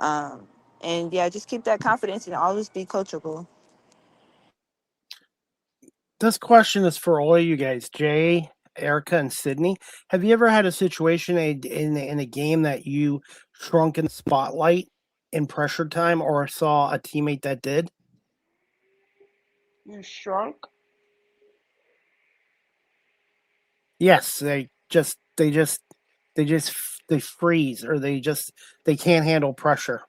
Um, and yeah, just keep that confidence and always be coachable. This question is for all of you guys, Jay, Erica, and Sydney. Have you ever had a situation in a game that you shrunk in the spotlight in pressure time, or saw a teammate that did? you shrunk. Yes, they freeze, or they can't handle pressure.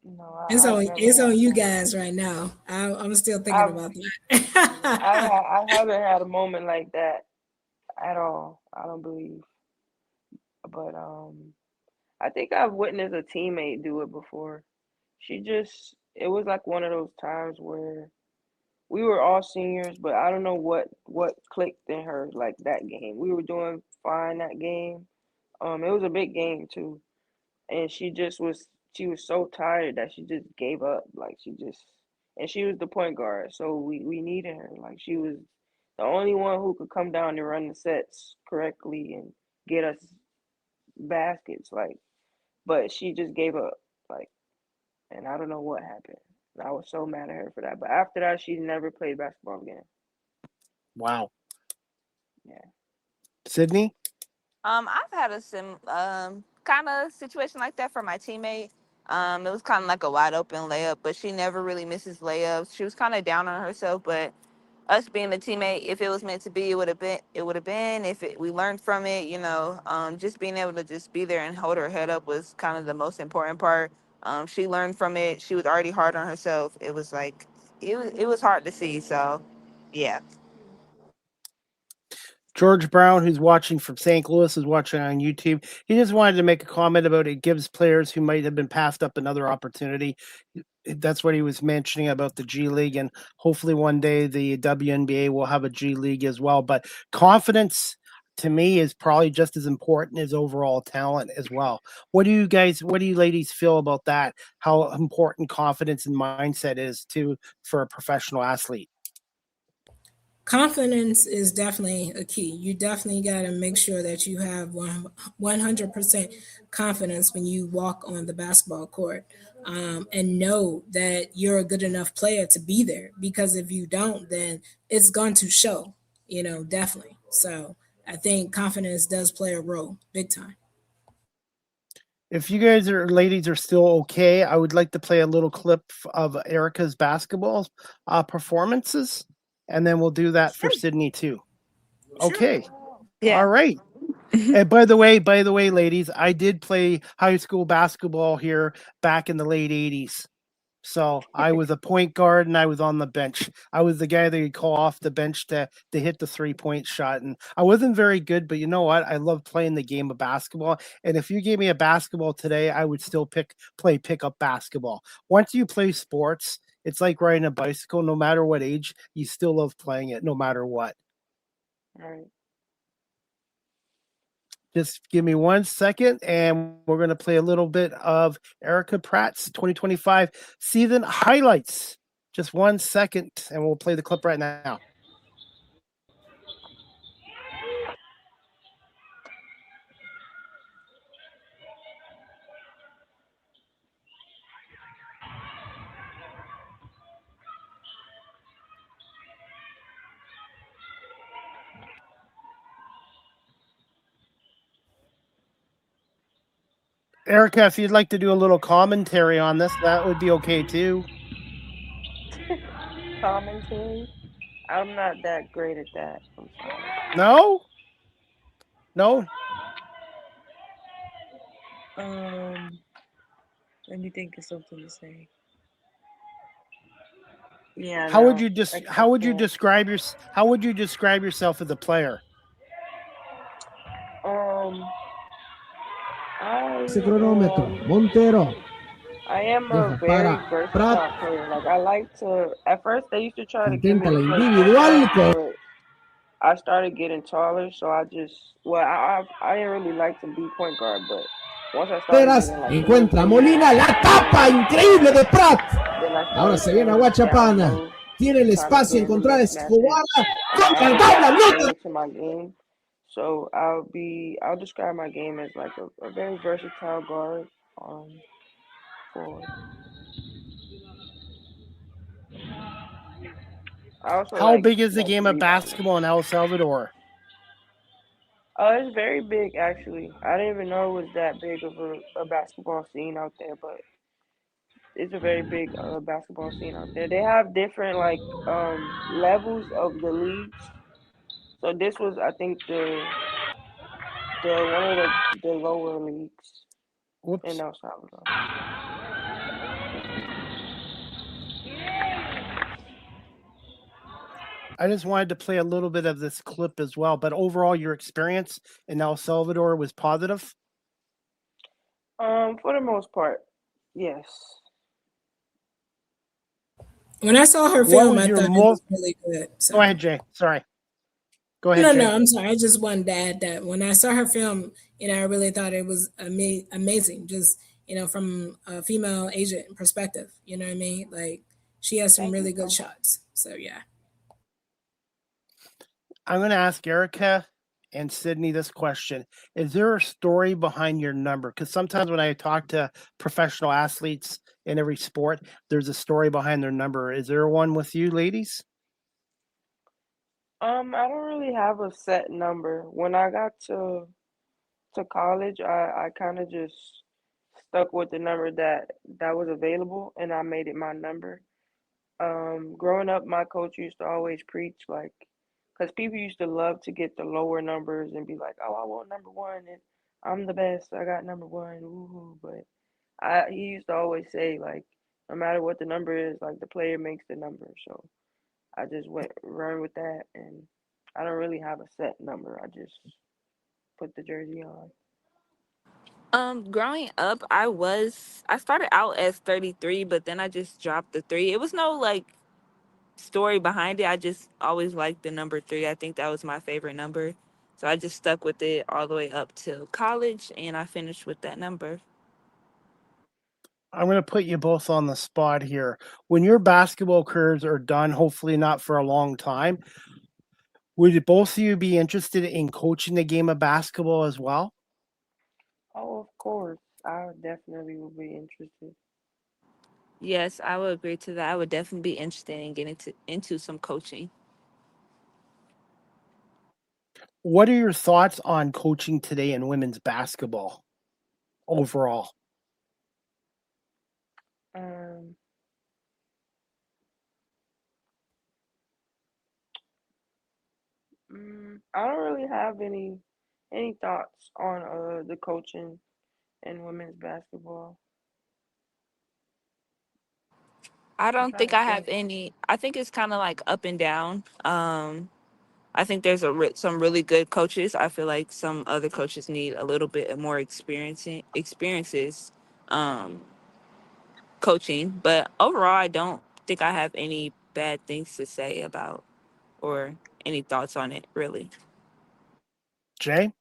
No, It's I've on never it's had on you one. guys right now. I'm still thinking I've about that. I haven't had a moment like that at all. I don't believe, but I think I've witnessed a teammate do it before. It was like one of those times where we were all seniors, but I don't know what clicked in her like that game. We were doing fine that game. It was a big game too, and she was so tired that she just gave up. Like and she was the point guard, so we needed her. Like she was the only one who could come down and run the sets correctly and get us baskets. Like, but she just gave up. Like, and I don't know what happened. I was so mad at her for that. But after that, she never played basketball again. Wow. Yeah. Sydney? I've had a kind of situation like that for my teammate. It was kind of like a wide open layup, but she never really misses layups. She was kind of down on herself, but us being a teammate, if it was meant to be, it would have been. It would have been. If we learned from it, just being able to just be there and hold her head up was kind of the most important part. She learned from it. She was already hard on herself. It was like it was hard to see. So, yeah. George Brown, who's watching from St. Louis, is watching on YouTube. He just wanted to make a comment about it gives players who might have been passed up another opportunity. That's what he was mentioning about the G League, and hopefully one day the WNBA will have a G League as well. But confidence, to me, is probably just as important as overall talent as well. What do you ladies feel about that? How important confidence and mindset is for a professional athlete? Confidence is definitely a key. You definitely got to make sure that you have 100% confidence when you walk on the basketball court, and know that you're a good enough player to be there. Because if you don't, then it's going to show, definitely. So I think confidence does play a role big time. If you guys ladies are still okay, I would like to play a little clip of Erica's basketball performances, and then we'll do that for Sure. Sydney too. Sure. Okay. Yeah. All right. And by the way, ladies, I did play high school basketball here back in the late 80s. So I was a point guard and I was on the bench. I was the guy that you call off the bench to hit the 3-point shot. And I wasn't very good, but you know what? I love playing the game of basketball. And if you gave me a basketball today, I would still play pickup basketball. Once you play sports, it's like riding a bicycle. No matter what age, you still love playing it, no matter what. Right. Just give me 1 second, and we're going to play a little bit of Erica Pratt's 2025 season highlights. Just 1 second, and we'll play the clip right now. Erica, if you'd like to do a little commentary on this, that would be okay too. Commentary. I'm not that great at that. I'm sorry. No? No? Let me think of something to say. Yeah, How would no, you I can't. how would you describe yourself as a player? Um, Ese I cronómetro, am. Montero, I am a deja very para Prat, versatile player. Like I like to. At first, they used to try to get me intenta to la play point guard, individual con but I started getting taller, so I just. Well, I didn't really like to be point guard, but once I started Teras, getting like a little encuentra bigger, Molina, la tapa then increíble de Prat. I Ahora started se viene a to Guachapana, download, tiene el kind of espacio, doing the encontrar a mismatches, Escobar, and I contra la added tabla, that anota. more to my game. So I'll describe my game as like a very versatile guard. Forward. I also How like big is the game of rebounding. basketball in El Salvador? It's very big actually. I didn't even know it was that big of a basketball scene out there, but it's a very big basketball scene out there. They have different like levels of the leagues. So this was I think the one of the lower leagues in Whoops. El Salvador. I just wanted to play a little bit of this clip as well, but overall your experience in El Salvador was positive. For the most part, yes. When I saw her What film, was I your thought it most was really good. Go So ahead, Jay. Sorry. Go ahead, no, Jay. no, I'm sorry. I just wanted to add that when I saw her film, I really thought it was amazing. Just from a female agent perspective, you know what I mean? Like she has some Thank you really good so much. shots. So yeah. I'm going to ask Erica and Sydney this question. Is there a story behind your number? Because sometimes when I talk to professional athletes in every sport, there's a story behind their number. Is there one with you, ladies? I don't really have a set number. When I got to college, I kind of just stuck with the number that was available, and I made it my number. Growing up, my coach used to always preach like, because people used to love to get the lower numbers and be like, "Oh, I want number one, and I'm the best. I got number one." Woohoo! But he used to always say like, no matter what the number is, like the player makes the number. So I just went run with that, and I don't really have a set number. I just put the jersey on. Growing up, I started out as 33, but then I just dropped the three. It was no like story behind it. I just always liked the number three. I think that was my favorite number. So I just stuck with it all the way up to college and I finished with that number. I'm going to put you both on the spot here. When your basketball careers are done, hopefully not for a long time, would both of you be interested in coaching the game of basketball as well? Oh, of course, I definitely would be interested. Yes, I would agree to that. I would definitely be interested in getting into some coaching. What are your thoughts on coaching today in women's basketball overall? Um, I don't really have any thoughts on the coaching in women's basketball. I I'm don't trying think to I have think. any. I think it's kind of like up and down. I think there's some really good coaches. I feel like some other coaches need a little bit more experiences um, coaching. But overall, I don't think I have any bad things to say about or any thoughts on it, really. Jay?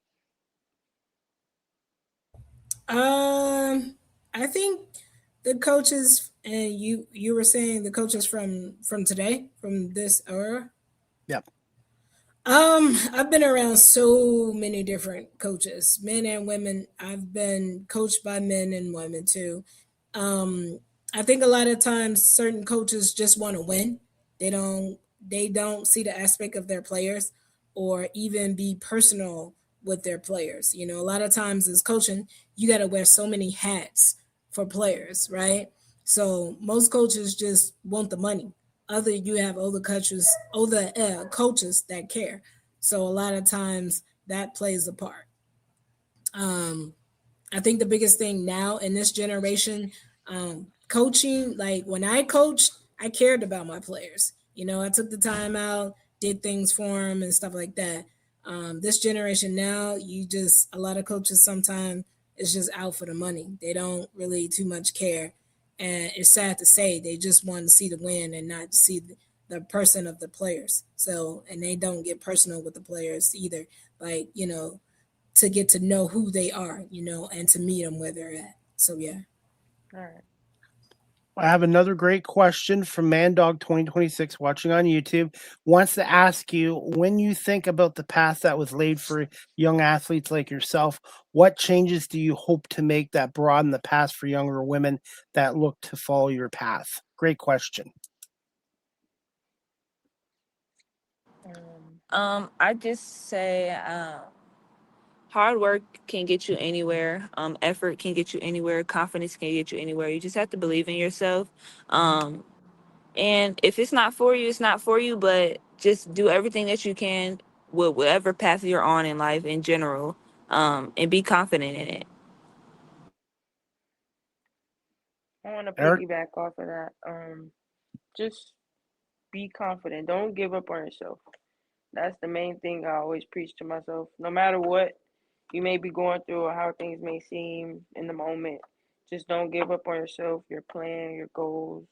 Um, I think the coaches, and you were saying the coaches from today, from this era. Yep. I've been around so many different coaches, men and women. I've been coached by men and women too. Um, I think a lot of times certain coaches just want to win. They don't see the aspect of their players or even be personal with their players. You know, a lot of times as coaching, you got to wear so many hats for players, right? So most coaches just want the money. Other you have older coaches that care. So a lot of times that plays a part. Um, I think the biggest thing now in this generation, coaching, like when I coached, I cared about my players. You know, I took the time out, did things for them and stuff like that. This generation now, a lot of coaches sometimes it's just out for the money. They don't really too much care. And it's sad to say they just want to see the win and not see the person of the players. So, and they don't get personal with the players either. Like, to get to know who they are, and to meet them where they're at. So yeah. All right. I have another great question from ManDog2026 watching on YouTube. Wants to ask you, when you think about the path that was laid for young athletes like yourself, what changes do you hope to make that broaden the path for younger women that look to follow your path? Great question. Um, I just say hard work can get you anywhere. Effort can get you anywhere. Confidence can get you anywhere. You just have to believe in yourself. Um, and if it's not for you, it's not for you. But just do everything that you can with whatever path you're on in life in general, and be confident in it. I want to Eric? piggyback off of that. Just be confident. Don't give up on yourself. That's the main thing I always preach to myself. No matter what you may be going through or how things may seem in the moment, just don't give up on yourself, your plan, your goals,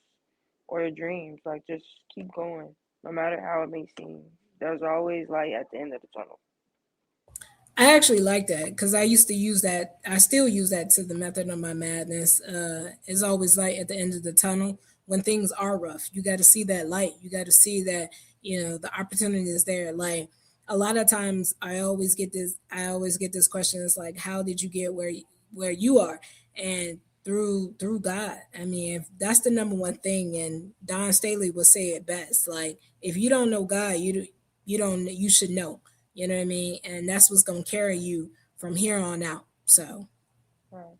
or your dreams. Like, just keep going, no matter how it may seem. There's always light at the end of the tunnel. I actually like that because I used to use that. I still use that to the method of my madness. Is always light at the end of the tunnel when things are rough. You got to see that light. You got to see that the opportunity is there. Like a lot of times, I always get this. I always get this question. It's like, how did you get where you are? And through God. I mean, if that's the number one thing, and Don Staley will say it best. Like if you don't know God, you don't you should know. You know what I mean? And that's what's going to carry you from here on out. So, Right.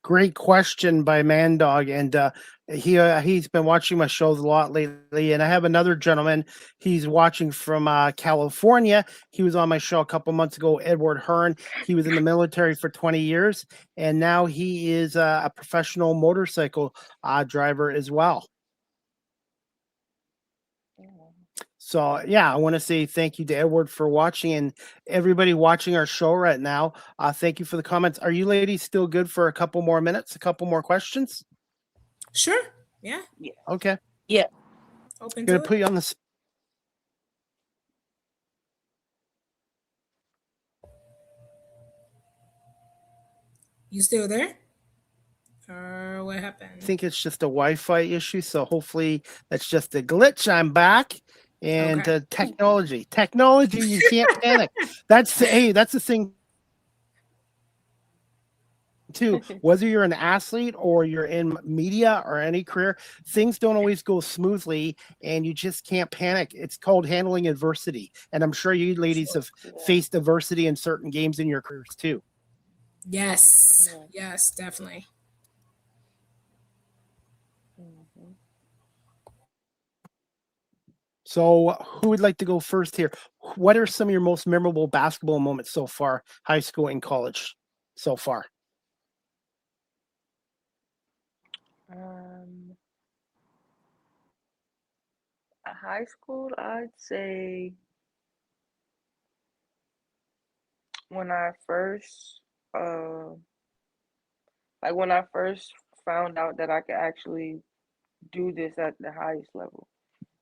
Great question by ManDog, and he's been watching my shows a lot lately. And I have another gentleman. He's watching from California. He was on my show a couple months ago. Edward Hearn. He was in the military for 20 years, and now he is a professional motorcycle driver as well. Yeah. So yeah, I want to say thank you to Edward for watching, and everybody watching our show right now. Thank you for the comments. Are you ladies still good for a couple more minutes? A couple more questions? sure. Yeah. Yes. Okay. Yeah. Open Gonna to it. put you on the. You still there? Or what I happened? think it's just a Wi-Fi issue, so hopefully that's just a glitch. I'm back, and Okay. technology. You can't panic. That's the thing too. Whether you're an athlete or you're in media or any career, things don't always go smoothly, and you just can't panic. It's called handling adversity, and I'm sure you ladies have Yeah. faced adversity in certain games in your careers too. Yes. Yeah. Yes, definitely. Hmm. So, who would like to go first here? What are some of your most memorable basketball moments so far, high school and college, so far? Um, high school, I'd say when I first, uh, when I first found out that I could actually do this at the highest level.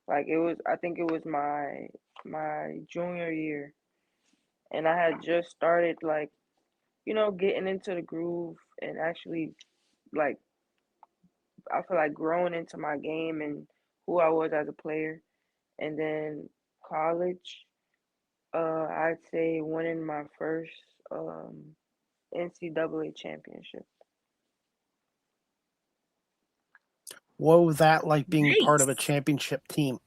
I think it was my junior year, and I had just started getting into the groove and actually like I feel like growing into my game and who I was as a player. And then college, I'd say winning my first um, NCAA championship. What was that like being part of a Nice. championship team?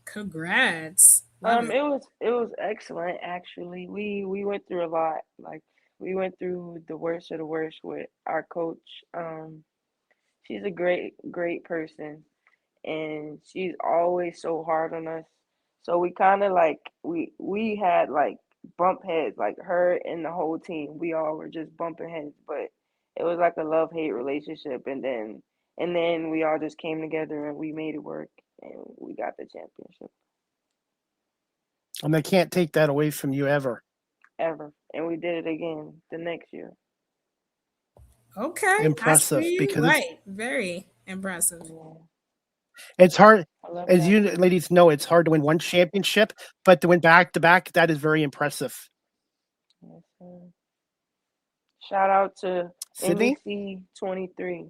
Congrats. Love it. It was excellent actually. We went through a lot. Like we went through the worst of the worst with our coach. She's a great person, and she's always so hard on us. So we kind of we had like bump heads, like her and the whole team. We all were just bumping heads, but it was like a love hate relationship. And then we all just came together and we made it work, and we got the championship And they can't take that away from you ever. ever, and we did it again the next year. Okay, I Impressive see you. because Right. Very impressive. Yeah, it's hard, I love as that. you ladies know, it's hard to win one championship, but to win back to back, that is very impressive. Yes, sir. Shout out to Sydney? MEC 23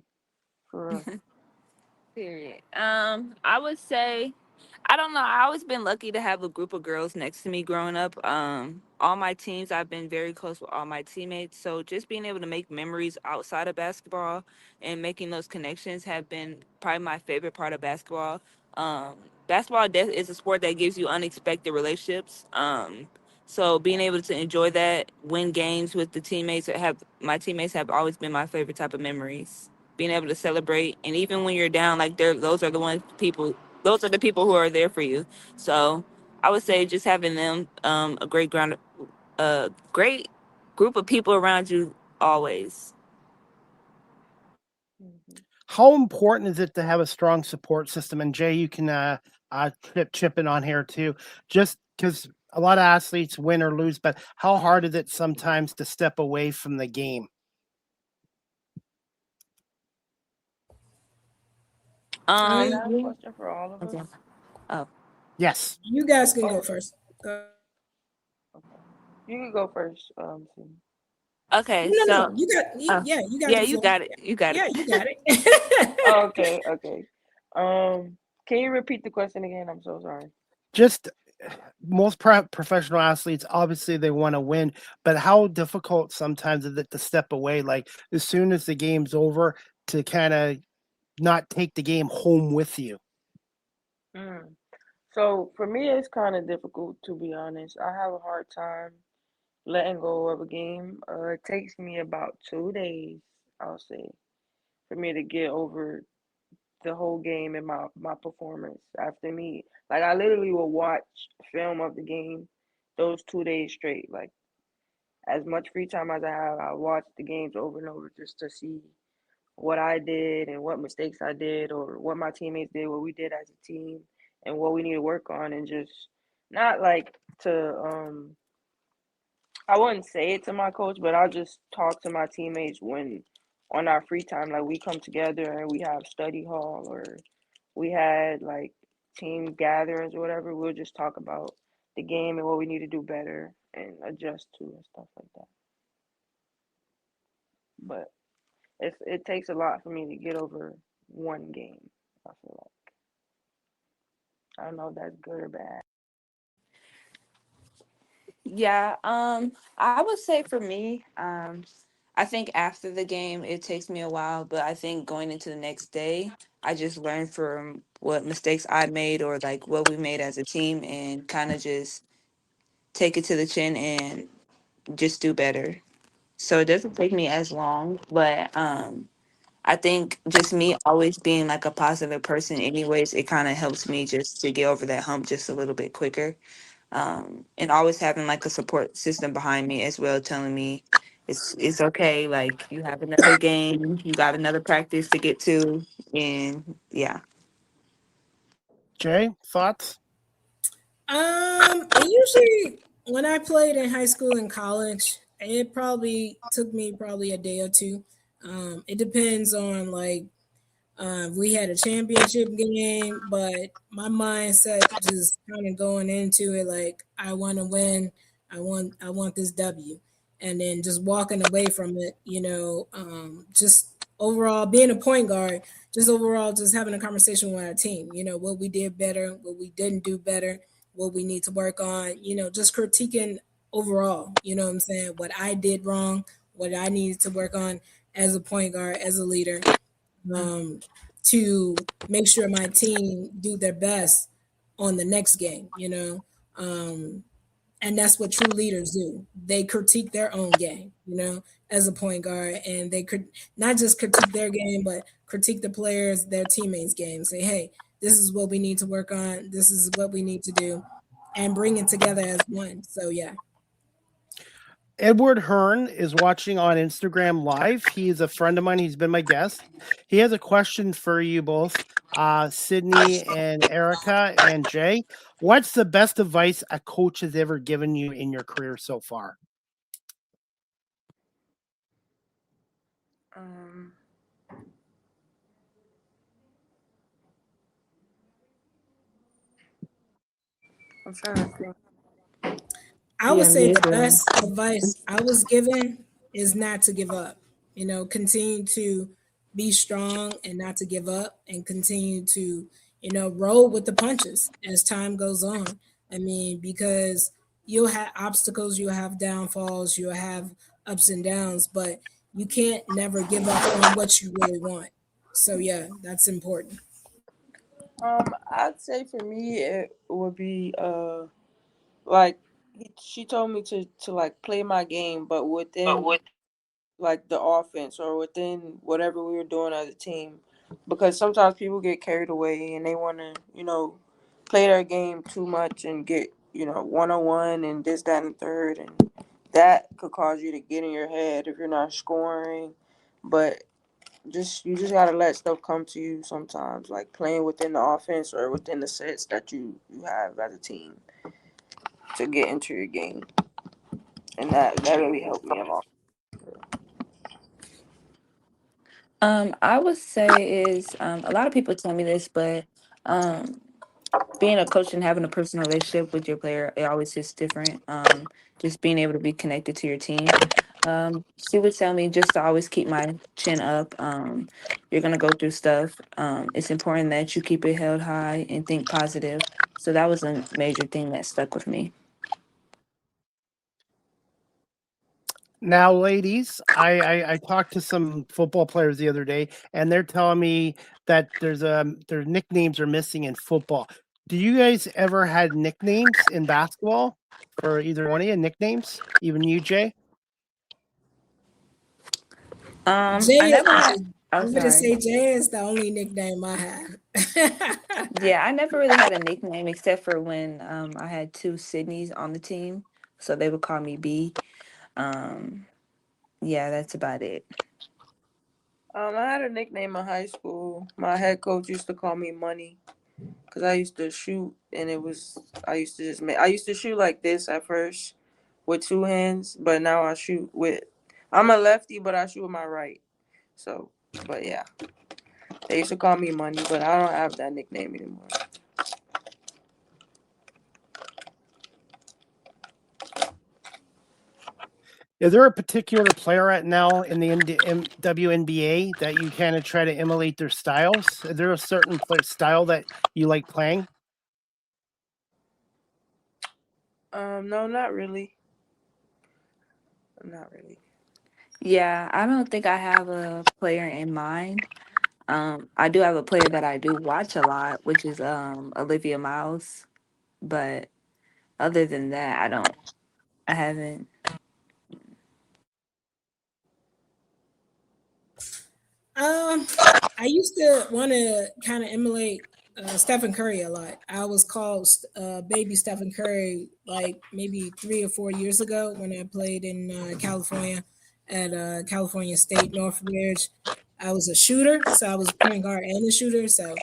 for real. Period. I would say, I don't know. I always been lucky to have a group of girls next to me growing up. All my teams, I've been very close with all my teammates. So just being able to make memories outside of basketball and making those connections have been probably my favorite part of basketball. Um, is a sport that gives you unexpected relationships. So being able to enjoy that, win games with the teammates, my teammates have always been my favorite type of memories, being able to celebrate, and even when you're down, like those are those are the people who are there for you. So I would say just having them, a great group of people around you always. Hmm. How important is it to have a strong support system? And Jay, you can chip in on here too. Just because a lot of athletes win or lose, but how hard is it sometimes to step away from the game? Is that a Yeah. question for all of us? Okay. Oh. Yes. You guys can go Oh, first. Go. okay. You can go first, Cindy. Okay. No, no, So, no. uh, Yeah, you got yeah, the you floor. got it. You got Yeah, it. you got it. Oh, okay, okay. Can you repeat the question again? I'm so sorry. Just most professional athletes, obviously they want to win, but how difficult sometimes is it to step away? Like as soon as the game's over, to kind of not take the game home with you. Mm. So for me, it's kind of difficult to be honest. I have a hard time letting go of a game. It takes me about 2 days, I'll say, for me to get over the whole game and my performance after me. Like I literally will watch film of the game those 2 days straight. Like as much free time as I have, I watch the games over and over just to see what I did and what mistakes I did or what my teammates did, what we did as a team, and what we need to work on, and just not like to I wouldn't say it to my coach, but I'll just talk to my teammates when on our free time, like we come together and we have study hall or we had like team gatherings or whatever. We'll just talk about the game and what we need to do better and adjust to and stuff like that. But it takes a lot for me to get over one game. I feel like I don't know if that's good or bad. Yeah, I would say for me, I think after the game it takes me a while, but I think going into the next day, I just learn from what mistakes I made or like what we made as a team and kind of just take it to the chin and just do better. So it doesn't take me as long, but I think just me always being like a positive person anyways, it kind of helps me just to get over that hump just a little bit quicker, and always having like a support system behind me as well, telling me it's okay. Like you have another game, you got another practice to get to, and yeah. Jay, thoughts? It usually when I played in high school and college, it probably took me probably a day or two. It depends on like we had a championship game, but my mindset just kind of going into it like I want to win. I want this W, and then just walking away from it. Just overall being a point guard, just overall just having a conversation with our team. What we did better, what we didn't do better, what we need to work on. Just critiquing overall. You know what I'm saying? What I did wrong, what I needed to work on as a point guard, as a leader, um, to make sure my team do their best on the next game. Um, and that's what true leaders do. They critique their own game, as a point guard, and they could not just critique their game, but critique the players, their teammates' game. Say, hey, this is what we need to work on. This is what we need to do, and bring it together as one. So yeah. Edward Hearn is watching on Instagram Live. He is a friend of mine. He's been my guest. He has a question for you both, Sydney and Erica and Jay. What's the best advice a coach has ever given you in your career so far? Um, I'm trying to think. I would Yeah, say me as the well. best advice I was given is not to give up. Continue to be strong and not to give up and continue to, roll with the punches as time goes on. I mean, because you'll have obstacles, you'll have downfalls, you'll have ups and downs, but you can't never give up on what you really want. So yeah, that's important. I'd say for me it would be like she told me to like play my game, but within like the offense or within whatever we were doing as a team, because sometimes people get carried away and they want to play their game too much and get 1-on-1 and this that and third, and that could cause you to get in your head if you're not scoring. But you just gotta let stuff come to you sometimes, like playing within the offense or within the sets that you have as a team to get into your game, and that really helped me a lot. I would say is a lot of people tell me this, but um, being a coach and having a personal relationship with your player, it always hits different. Just being able to be connected to your team. She would tell me just to always keep my chin up. You're gonna go through stuff. It's important that you keep it held high and think positive. So that was a major thing that stuck with me. Now, ladies, I talked to some football players the other day, and they're telling me that their nicknames are missing in football. Do you guys ever had nicknames in basketball for either one of you? Nicknames, even you, Jay? I Jay, never had. Oh, I'm gonna sorry. say Jay is the only nickname I have. Yeah, I never really had a nickname except for when I had two Sydneys on the team, so they would call me B. Um, yeah, that's about it. I had a nickname in high school. My head coach used to call me Money because I used to shoot, and I used to shoot like this at first with two hands, but now I shoot with. I'm a lefty, but I shoot with my right. So, but yeah, they used to call me Money, but I don't have that nickname anymore. Is there a particular player right now in the WNBA that you kind of try to emulate their styles? Is there a certain player style that you like playing? No, not really. Not really. Yeah, I don't think I have a player in mind. I do have a player that I do watch a lot, which is Olivia Miles. But other than that, I don't. I haven't. Um, I used to want to kind of emulate Stephen Curry a lot. I was called baby Stephen Curry like maybe 3 or 4 years ago when I played in California, at California State Northridge. I was a shooter, so I was point guard and a shooter. So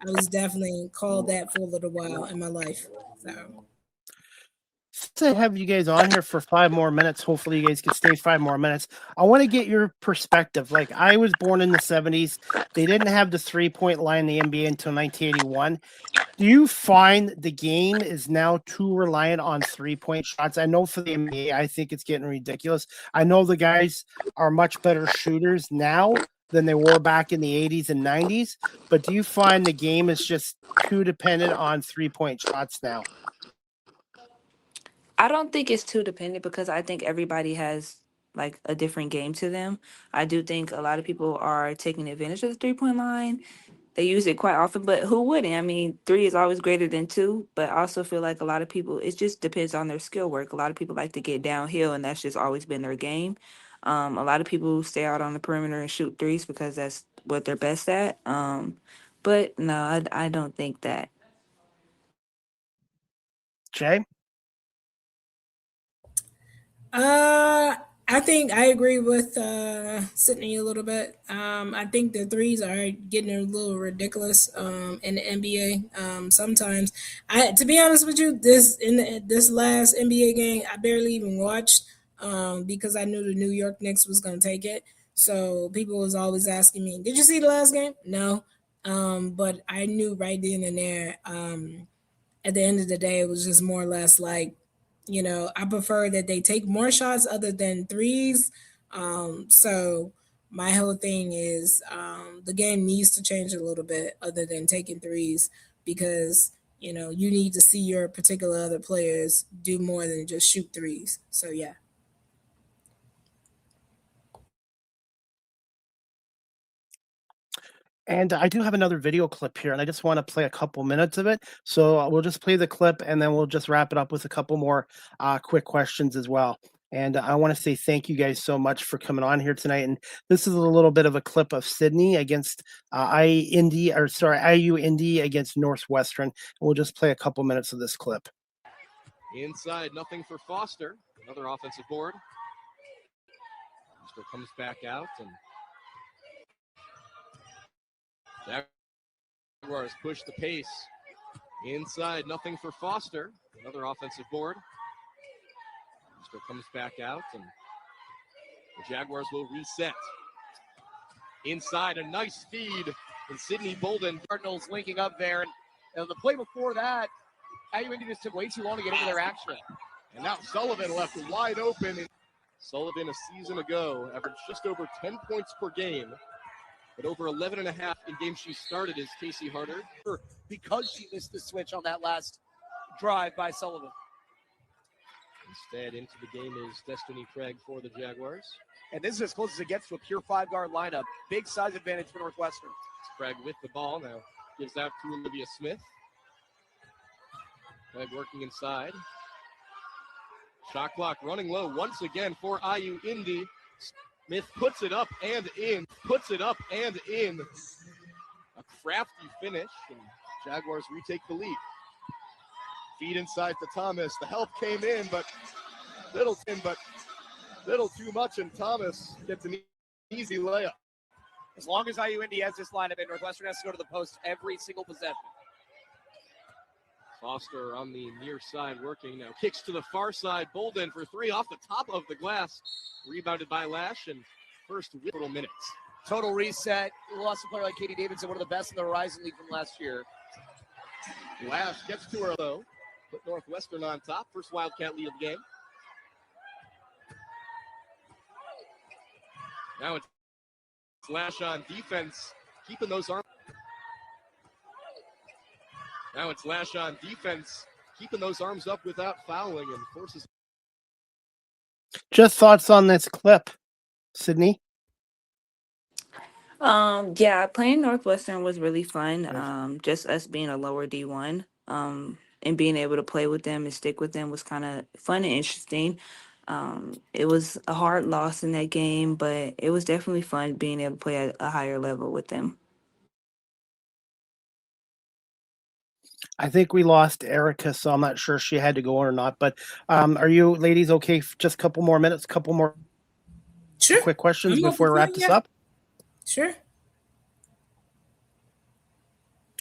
I was definitely called that for a little while in my life. So To have you guys on here for 5 more minutes. Hopefully, you guys can stay 5 more minutes. I want to get your perspective. Like, I was born in the 70s. They didn't have the 3-point line in the NBA until 1981. Do you find the game is now too reliant on 3-point shots? I know for the NBA, I think it's getting ridiculous. I know the guys are much better shooters now than they were back in the 80s and 90s, but do you find the game is just too dependent on 3-point shots now? I don't think it's too dependent because I think everybody has like a different game to them. I do think a lot of people are taking advantage of the 3-point line. They use it quite often, but who wouldn't? I mean, three is always greater than two, but I also feel like a lot of people, it just depends on their skill work. A lot of people like to get downhill, and that's just always been their game. A lot of people stay out on the perimeter and shoot threes because that's what they're best at. But no, I don't think that. Jay? Uh, I think I agree with Sydney a little bit. I think the threes are getting a little ridiculous in the NBA. Sometimes, to be honest with you, this last NBA game, I barely even watched because I knew the New York Knicks was going to take it. So people was always asking me, "Did you see the last game?" No, but I knew right then and there. At the end of the day, it was just more or less like, I prefer that they take more shots other than threes. So my whole thing is the game needs to change a little bit other than taking threes because you need to see your particular other players do more than just shoot threes. So yeah. And I do have another video clip here, and I just want to play a couple minutes of it. So we'll just play the clip, and then we'll just wrap it up with a couple more quick questions as well. And I want to say thank you guys so much for coming on here tonight. And this is a little bit of a clip of Sydney against IU Indy against Northwestern. And we'll just play a couple minutes of this clip. Inside, nothing for Foster. Another offensive board. Foster comes back out, and Jaguars push the pace. Inside, nothing for Foster. Another offensive board. Foster comes back out, and the Jaguars will reset. Inside, a nice feed, and Sidney Bolden. Cardinals linking up there. And the play before that, IU Indy just took way too long to get into their action. And now Sullivan left wide open. Sullivan a season ago averaged just over 10 points per game, but over 11 and a half in games she started as Casey Harder. Because she missed the switch on that last drive by Sullivan. Instead, into the game is Destiny Craig for the Jaguars. And this is as close as it gets to a pure 5-guard lineup. Big size advantage for Northwestern. Craig with the ball now. Gives out to Olivia Smith. Craig working inside. Shot clock running low once again for IU Indy. Smith puts it up and in. Puts it up and in. A crafty finish, and Jaguars retake the lead. Feed inside to Thomas. The help came in, but little too much, and Thomas gets an easy layup. As long as IU Indy has this lineup, and Northwestern has to go to the post every single possession. Foster on the near side working now. Kicks to the far side. Bolden for three off the top of the glass. Rebounded by Lash, and first total minutes. Total reset. We lost a player like Katie Davidson, one of the best in the Horizon League from last year. Lash gets to her though. Put Northwestern on top. First Wildcat lead of the game. Now it's Lash on defense, keeping those arms. Now it's Lash on defense, keeping those arms up without fouling, and forces. Just thoughts on this clip, Sydney? Yeah, playing Northwestern was really fun. Just us being a lower D1, and being able to play with them and stick with them was kind of fun and interesting. It was a hard loss in that game, but it was definitely fun being able to play at a higher level with them. I think we lost Erica, so I'm not sure if she had to go or not. But are you ladies okay? Just a couple more minutes, couple more. Sure. quick questions I'm before open we to wrap it, this yeah. up? Sure.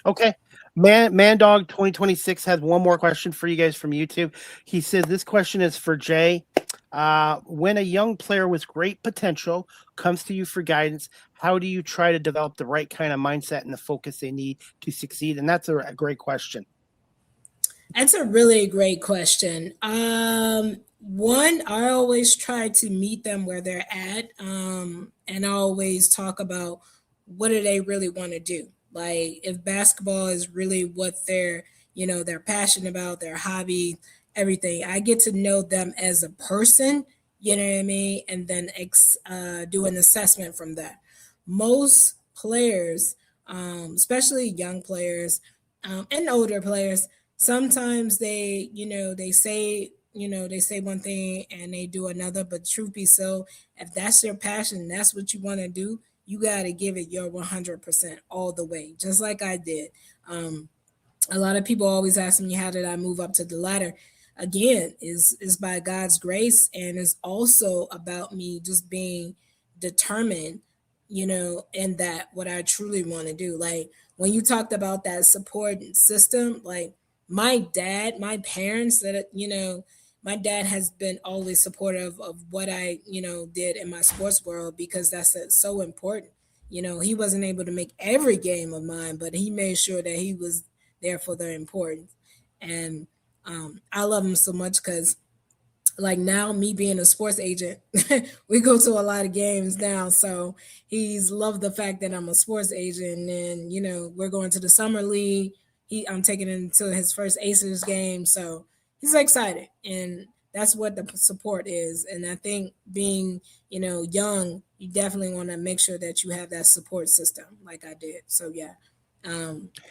Okay. Man Dog 2026 has one more question for you guys from YouTube. He says this question is for Jay. When a young player with great potential comes to you for guidance, how do you try to develop the right kind of mindset and the focus they need to succeed? And that's a great question. That's a really great question. One, I always try to meet them where they're at, and I always talk about what do they really want to do. Like if basketball is really what they're passionate about, their hobby, everything. I get to know them as a person, you know what I mean, and then do an assessment from that. Most players, especially young players and older players, sometimes they say one thing and they do another, but truth be so, if that's your passion, that's what you want to do, you got to give it your 100% all the way, just like I did. A lot of people always ask me, how did I move up to the ladder? Again, is by God's grace, and it's also about me just being determined, in that what I truly want to do. Like when you talked about that support system, like my parents, my dad has been always supportive of what I, did in my sports world, because that's so important. He wasn't able to make every game of mine, but he made sure that he was there for the importance. And I love him so much because, like, now me being a sports agent, we go to a lot of games now. So he's loved the fact that I'm a sports agent, and we're going to the summer league. I'm taking him to his first Aces game, so he's excited, and that's what the support is. And I think being young, you definitely want to make sure that you have that support system, like I did. So yeah,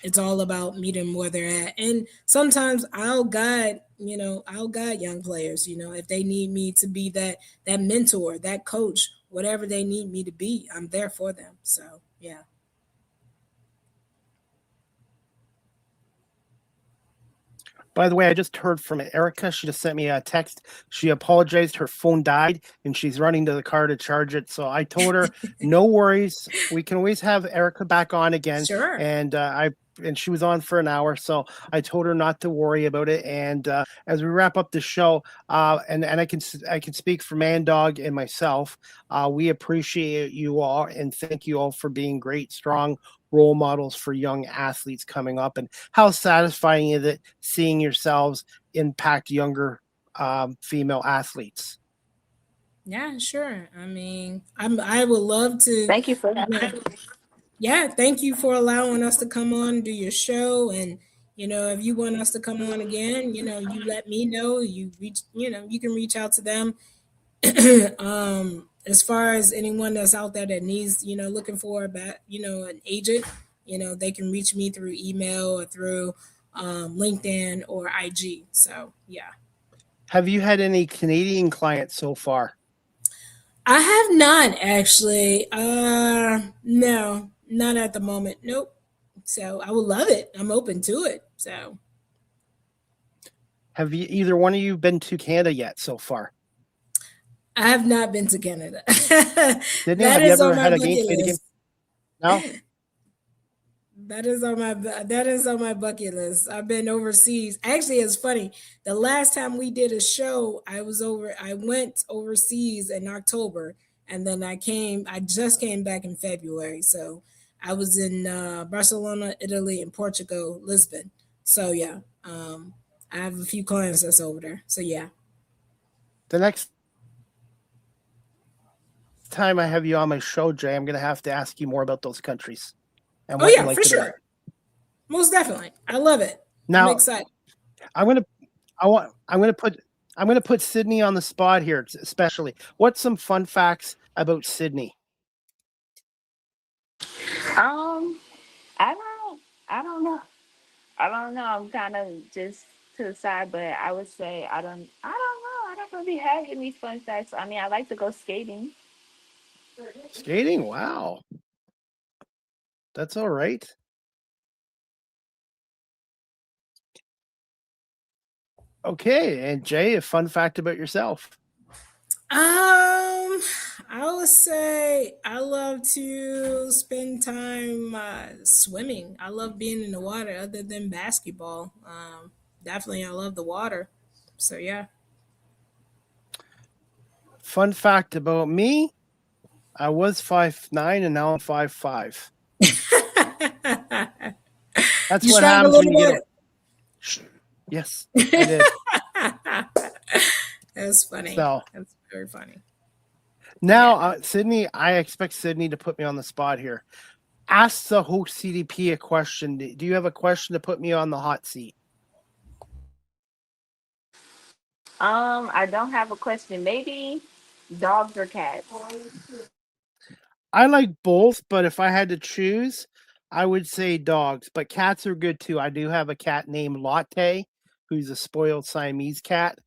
it's all about meeting where they're at, and sometimes I'll guide young players, if they need me to be that mentor, that coach, whatever they need me to be, I'm there for them. So yeah. By the way, I just heard from Erica. She just sent me a text. She apologized. Her phone died and she's running to the car to charge it. So I told her, no worries. We can always have Erica back on again. Sure. And she was on for an hour. So I told her not to worry about it. And as we wrap up the show, and I can speak for Man Dog and myself, we appreciate you all and thank you all for being great, strong role models for young athletes coming up, and how satisfying is it seeing yourselves impact younger female athletes? Yeah, sure. I mean, I would love to. Thank you for that. Yeah, thank you for allowing us to come on, do your show, and if you want us to come on again, you let me know. You can reach out to them. As far as anyone that's out there that needs, looking for an agent, they can reach me through email or through LinkedIn or IG. So yeah. Have you had any Canadian clients so far? I have not actually. No, not at the moment. Nope. So I would love it. I'm open to it. So Have you either one of you been to Canada yet so far? I have not been to Canada. Sydney, That have you is ever on my had a bucket Canadian game? list. No? That is on my bucket list. I've been overseas. Actually, it's funny. The last time we did a show, I went overseas in October, and then I just came back in February. So I was in Barcelona, Italy, and Portugal, Lisbon. So yeah, I have a few clients that's over there. So yeah. The next time I have you on my show, Jay, I'm going to have to ask you more about those countries and Oh what you yeah, liked for about sure. it. Most definitely. I love it. Now, I'm excited. I'm going to put Sydney on the spot here, especially. What's some fun facts about Sydney? Um, I don't, I don't know. I don't know. I'm kind of just to the side, but I would say I don't know. I don't really have any fun facts. I mean, I like to go skating. Skating? Wow. That's all right. Okay, and Jay, a fun fact about yourself. I would say I love to spend time swimming. I love being in the water other than basketball. Definitely I love the water. So yeah. Fun fact about me, I was 5'9" and now I'm 5'5". That's You what shrank a happens when little you get bit. a. Yes, I did. That's funny. So That's very funny. Yeah. now, Sydney, I expect Sydney to put me on the spot here. Ask the host CDP a question. Do you have a question to put me on the hot seat? I don't have a question. Maybe dogs or cats. I like both, but if I had to choose, I would say dogs. But cats are good too. I do have a cat named Latte, who's a spoiled Siamese cat.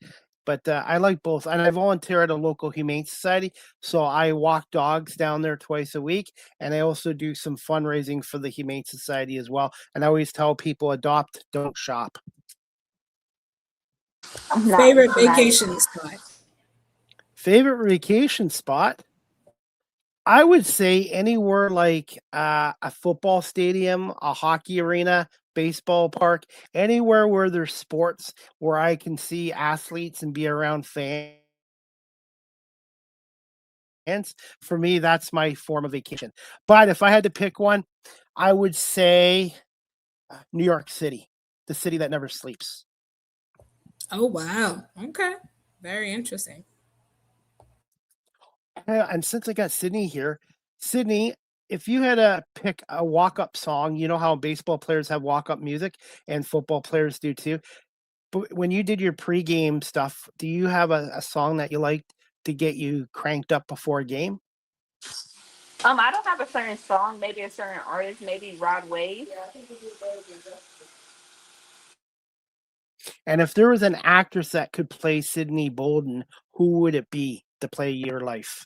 But I like both, and I volunteer at a local humane society, so I walk dogs down there twice a week, and I also do some fundraising for the humane society as well. And I always tell people, adopt, don't shop. Nice, Favorite nice. vacation spot. Favorite vacation spot? I would say anywhere like a football stadium, a hockey arena, baseball park, anywhere where there's sports, where I can see athletes and be around fans. For me, that's my form of vacation. But if I had to pick one, I would say New York City, the city that never sleeps. Oh wow. Okay. Very interesting. And since I got Sydney here, Sydney, if you had to pick a walk-up song, you know how baseball players have walk-up music and football players do too. But when you did your pregame stuff, do you have a song that you liked to get you cranked up before a game? I don't have a certain song, maybe a certain artist, maybe Rod Wave. And if there was an actress that could play Sydney Bolden, who would it be to play your life?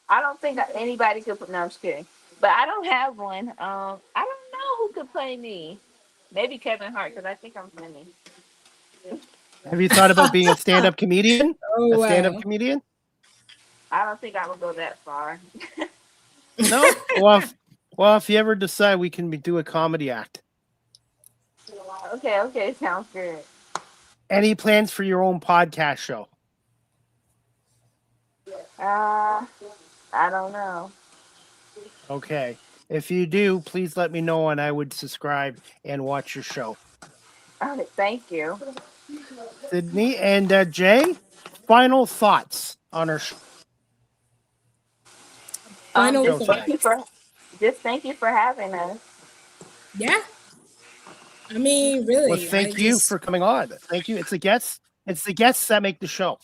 I don't think that anybody could put. No, I'm just kidding. But I don't have one. I don't know who could play me. Maybe Kevin Hart because I think I'm funny. Have you thought about being a stand-up comedian? Oh A stand-up wow. comedian? I don't think I would go that far. No? Well, if you ever decide, we can do a comedy act. Okay, okay, sounds good. Any plans for your own podcast show? Uh, I don't know. Okay. If you do, please let me know and I would subscribe and watch your show. Thank you. Sydney and Jay, final thoughts on our Final show Just today. thank you for having us. Yeah. I mean, Well, really, I thank you just for coming on. Thank you. It's the guests. It's the guests that make the show.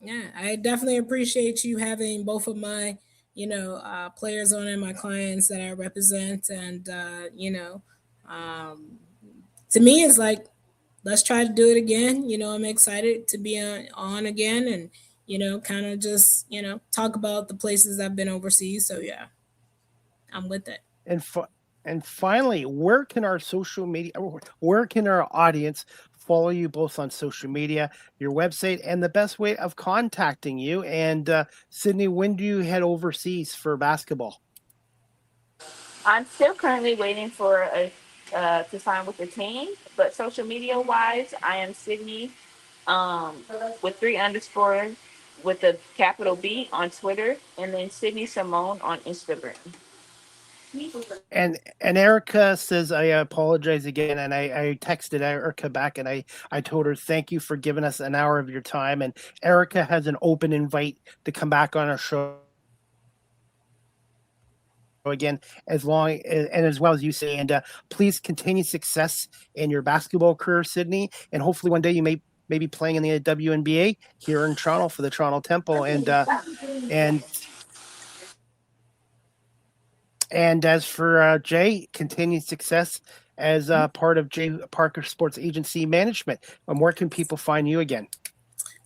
yeah, I definitely appreciate you having both of my, players on and my clients that I represent, and um, to me, it's like let's try to do it again. I'm excited to be on again, and kind of just talk about the places I've been overseas. So yeah, I'm with it. And and finally, where can our social media, where can our audience follow you both on social media, your website, and the best way of contacting you? And Sydney, when do you head overseas for basketball? I'm still currently waiting for to sign with the team, but social media wise, I am Sydney, with 3 underscores with a capital B on Twitter, and then Sydney Simone on Instagram. And Erica says, I apologize again. And I texted Erica back and I told her, thank you for giving us an hour of your time. And Erica has an open invite to come back on our show again, as long and as well as you say. And please continue success in your basketball career, Sydney. And hopefully one day you may be playing in the WNBA here in Toronto for the Toronto Temple. And And as for Jay, continued success as part of Jay Parker Sports Agency Management. And where can people find you again?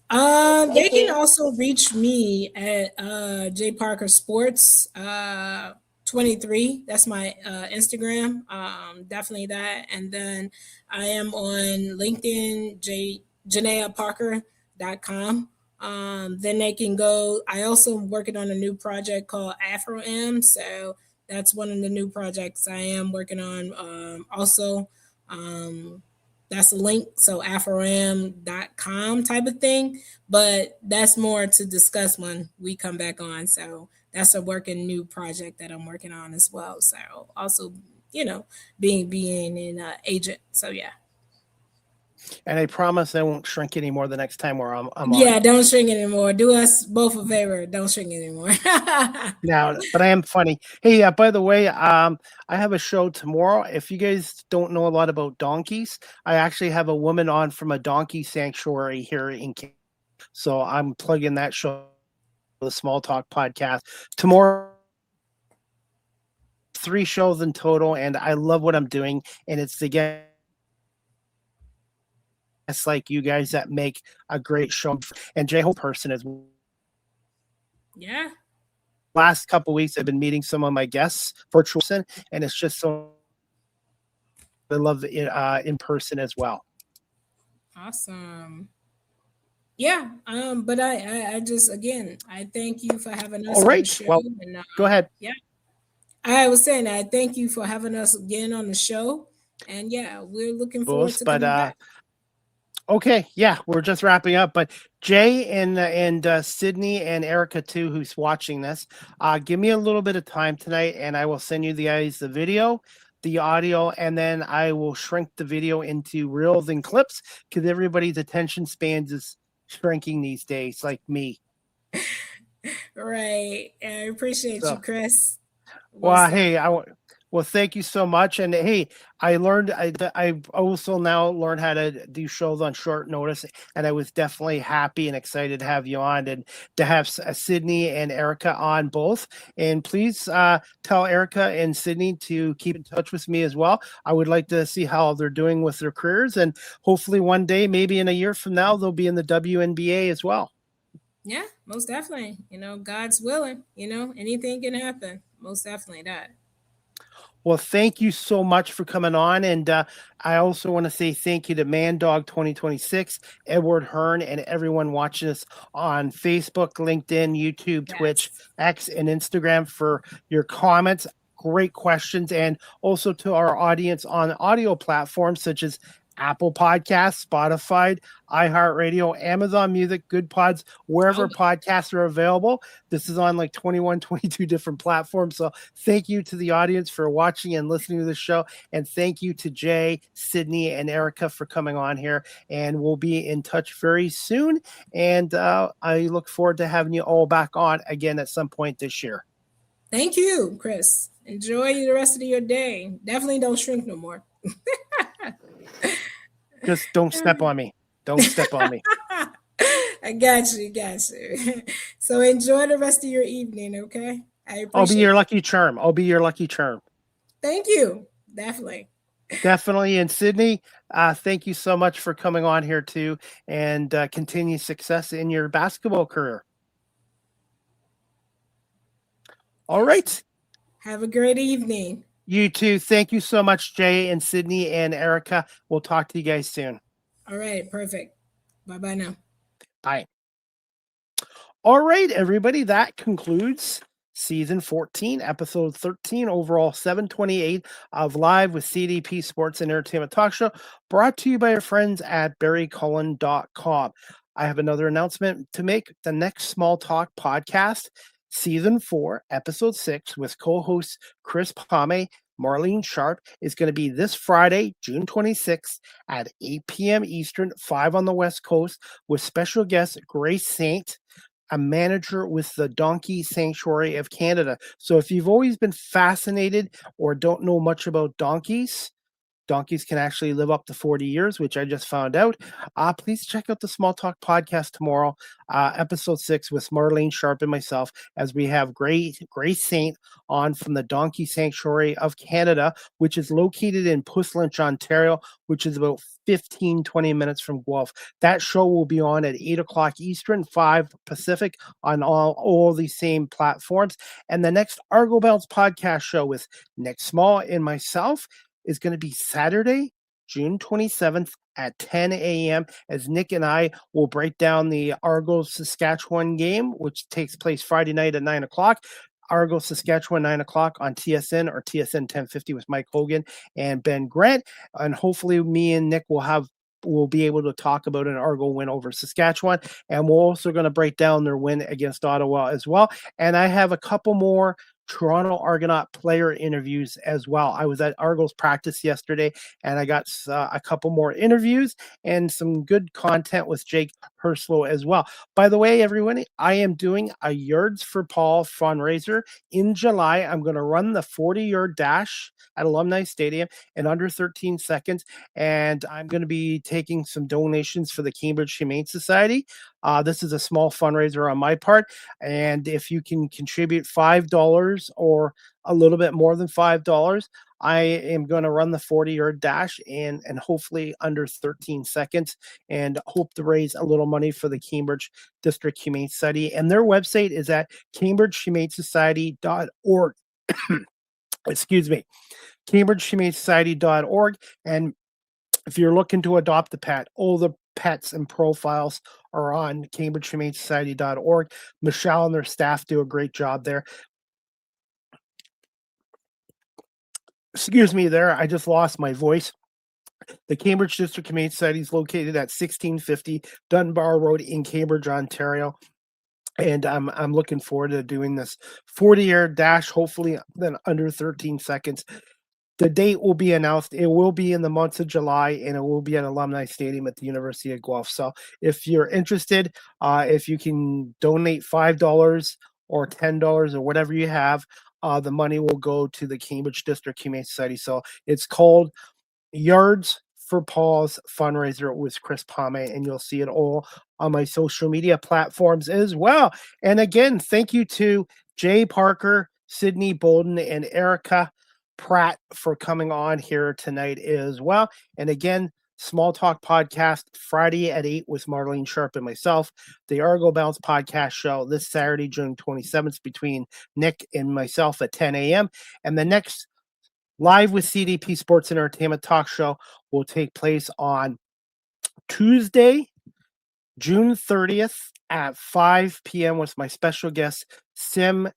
They can also reach me at J Parker Sports 23. That's my Instagram. Definitely that. And then I am on LinkedIn, JanaeaParker.com. then they can go. I also am working on a new project called Afro M. So that's one of the new projects I am working on. Also, um, that's a link. So afrom.com type of thing. But that's more to discuss when we come back on. So that's a working new project that I'm working on as well. So also, being an agent. So yeah. And I promise I won't shrink anymore the next time where I'm on. Yeah, don't shrink anymore. Do us both a favor. Don't shrink anymore. Now, but I am funny. Hey, by the way, I have a show tomorrow. If you guys don't know a lot about donkeys, I actually have a woman on from a donkey sanctuary here in Canada. So I'm plugging that show, the Small Talk podcast tomorrow. 3 shows in total, and I love what I'm doing. And it's the guests like you guys that make a great show. And Jay Hope person is. Yeah. Last couple weeks, I've been meeting some of my guests virtual, and it's just so I love it in person as well. Awesome. Yeah. But I just again I thank you for having us All on the right. show. Well, And, go ahead. Yeah. I was saying I thank you for having us again on the show. And yeah, we're looking forward to coming back. Okay, yeah, we're just wrapping up, but Jay and Sydney and Erica too, who's watching this, give me a little bit of time tonight, and I will send you the video, the audio, and then I will shrink the video into reels and clips because everybody's attention spans is shrinking these days, like me. Right. I appreciate you, Chris. Well, hey, well, thank you so much. And hey, I also now learned how to do shows on short notice, and I was definitely happy and excited to have you on and to have Sydney and Erica on both. And please tell Erica and Sydney to keep in touch with me as well. I would like to see how they're doing with their careers, and hopefully one day, maybe in a year from now, they'll be in the WNBA as well. Yeah, most definitely. God's willing, anything can happen. Most definitely that. Well, thank you so much for coming on. And I also want to say thank you to Man Dog 2026, Edward Hearn, and everyone watching us on Facebook, LinkedIn, YouTube, Twitch, X, and Instagram for your comments. Great questions. And also to our audience on audio platforms such as Apple Podcasts, Spotify, iHeartRadio, Amazon Music, Good Pods, wherever podcasts are available. This is on like 21, 22 different platforms. So thank you to the audience for watching and listening to the show. And thank you to Jay, Sydney, and Erica for coming on here. And we'll be in touch very soon. And I look forward to having you all back on again at some point this year. Thank you, Chris. Enjoy the rest of your day. Definitely don't shrink no more. Just don't step on me. Don't step on me. I got you. So enjoy the rest of your evening, okay? I'll be your lucky charm. Thank you. Definitely. And Sydney, thank you so much for coming on here too, and continue success in your basketball career. All right. Have a great evening. You too. Thank you so much, Jay and Sydney and Erica. We'll talk to you guys soon. All right. Perfect. Bye-bye now. Bye. All right, everybody. That concludes season 14, episode 13, overall 728 of Live with CDP Sports and Entertainment Talk Show, brought to you by our friends at barrycullen.com. I have another announcement to make. The next Small Talk podcast, Season 4, Episode 6, with co-hosts Chris Pame, Marlene Sharp, is going to be this Friday, June 26th at 8 p.m. Eastern, 5 on the West Coast, with special guest Grace Saint, a manager with the Donkey Sanctuary of Canada. So if you've always been fascinated or don't know much about donkeys can actually live up to 40 years, which I just found out. Please check out the Small Talk podcast tomorrow, episode 6 with Marlene Sharp and myself, as we have Grace Saint on from the Donkey Sanctuary of Canada, which is located in Puslinch, Ontario, which is about 15-20 minutes from Guelph. That show will be on at 8 o'clock Eastern, 5 Pacific on all these same platforms. And the next Argo Bounce podcast show with Nick Small and myself is going to be Saturday, June 27th at 10 a.m. as Nick and I will break down the Argos-Saskatchewan game, which takes place Friday night at 9 o'clock. Argos, Saskatchewan, 9 o'clock on TSN or TSN 1050 with Mike Hogan and Ben Grant. And hopefully me and Nick will be able to talk about an Argo win over Saskatchewan. And we're also going to break down their win against Ottawa as well. And I have a couple more Toronto Argonaut player interviews as well. I was at Argos practice yesterday, and I got a couple more interviews and some good content with Jake Herslow as well. By the way, everyone, I am doing a Yards for Paul fundraiser in July. I'm going to run the 40-yard dash at Alumni Stadium in under 13 seconds, and I'm going to be taking some donations for the Cambridge Humane Society. This is a small fundraiser on my part, and if you can contribute $5 or a little bit more than $5, I am going to run the 40-yard dash and hopefully under 13 seconds, and hope to raise a little money for the Cambridge District Humane Society. And their website is at cambridgehumanesociety.org. Excuse me, cambridgehumanesociety.org. And if you're looking to adopt a pet, all the pets and profiles are on cambridgehumanesociety.org. Michelle and their staff do a great job there. Excuse me there, I just lost my voice. The Cambridge District Humane Society is located at 1650 Dunbar Road in Cambridge, Ontario. And I'm looking forward to doing this 40-yard dash, hopefully then under 13 seconds. The date will be announced. It will be in the month of July, and it will be at Alumni Stadium at the University of Guelph. So if you're interested, if you can donate $5 or $10 or whatever you have, the money will go to the Cambridge District Humane Society. So it's called Yards for Paul's fundraiser with Chris Palme, and you'll see it all on my social media platforms as well. And again, thank you to Jay Parker, Sydney Bolden, and Erica Pratt for coming on here tonight as well. And again, Small Talk Podcast Friday at 8 with Marlene Sharp and myself. The Argo Bounce Podcast Show this Saturday, June 27th, between Nick and myself at 10 a.m. And the next Live with CDP Sports Entertainment Talk Show will take place on Tuesday, June 30th at 5 p.m. with my special guest, Sim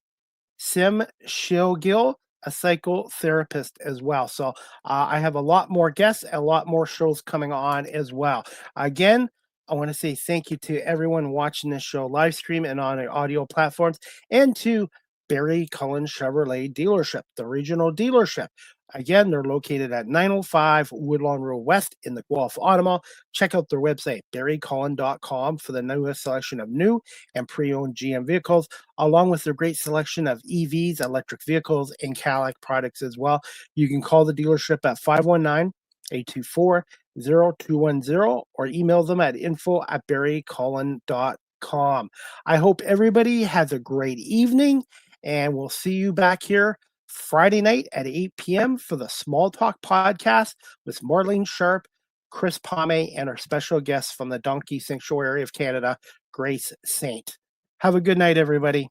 Shilgill, a psychotherapist as well. So I have a lot more guests, a lot more shows coming on as well. Again, I want to say thank you to everyone watching this show live stream and on our audio platforms, and to Barry Cullen Chevrolet Dealership, the regional dealership. Again, they're located at 905 Woodlawn Road West in the Guelph Auto Mall. Check out their website, barrycullen.com, for the newest selection of new and pre-owned GM vehicles, along with their great selection of EVs, electric vehicles, and Cadillac products as well. You can call the dealership at 519-824-0210 or email them at info@barrycullen.com. I hope everybody has a great evening, and we'll see you back here Friday night at 8 p.m. for the Small Talk Podcast with Marlene Sharp, Chris Palme, and our special guest from the Donkey Sanctuary of Canada, Grace Saint. Have a good night, everybody.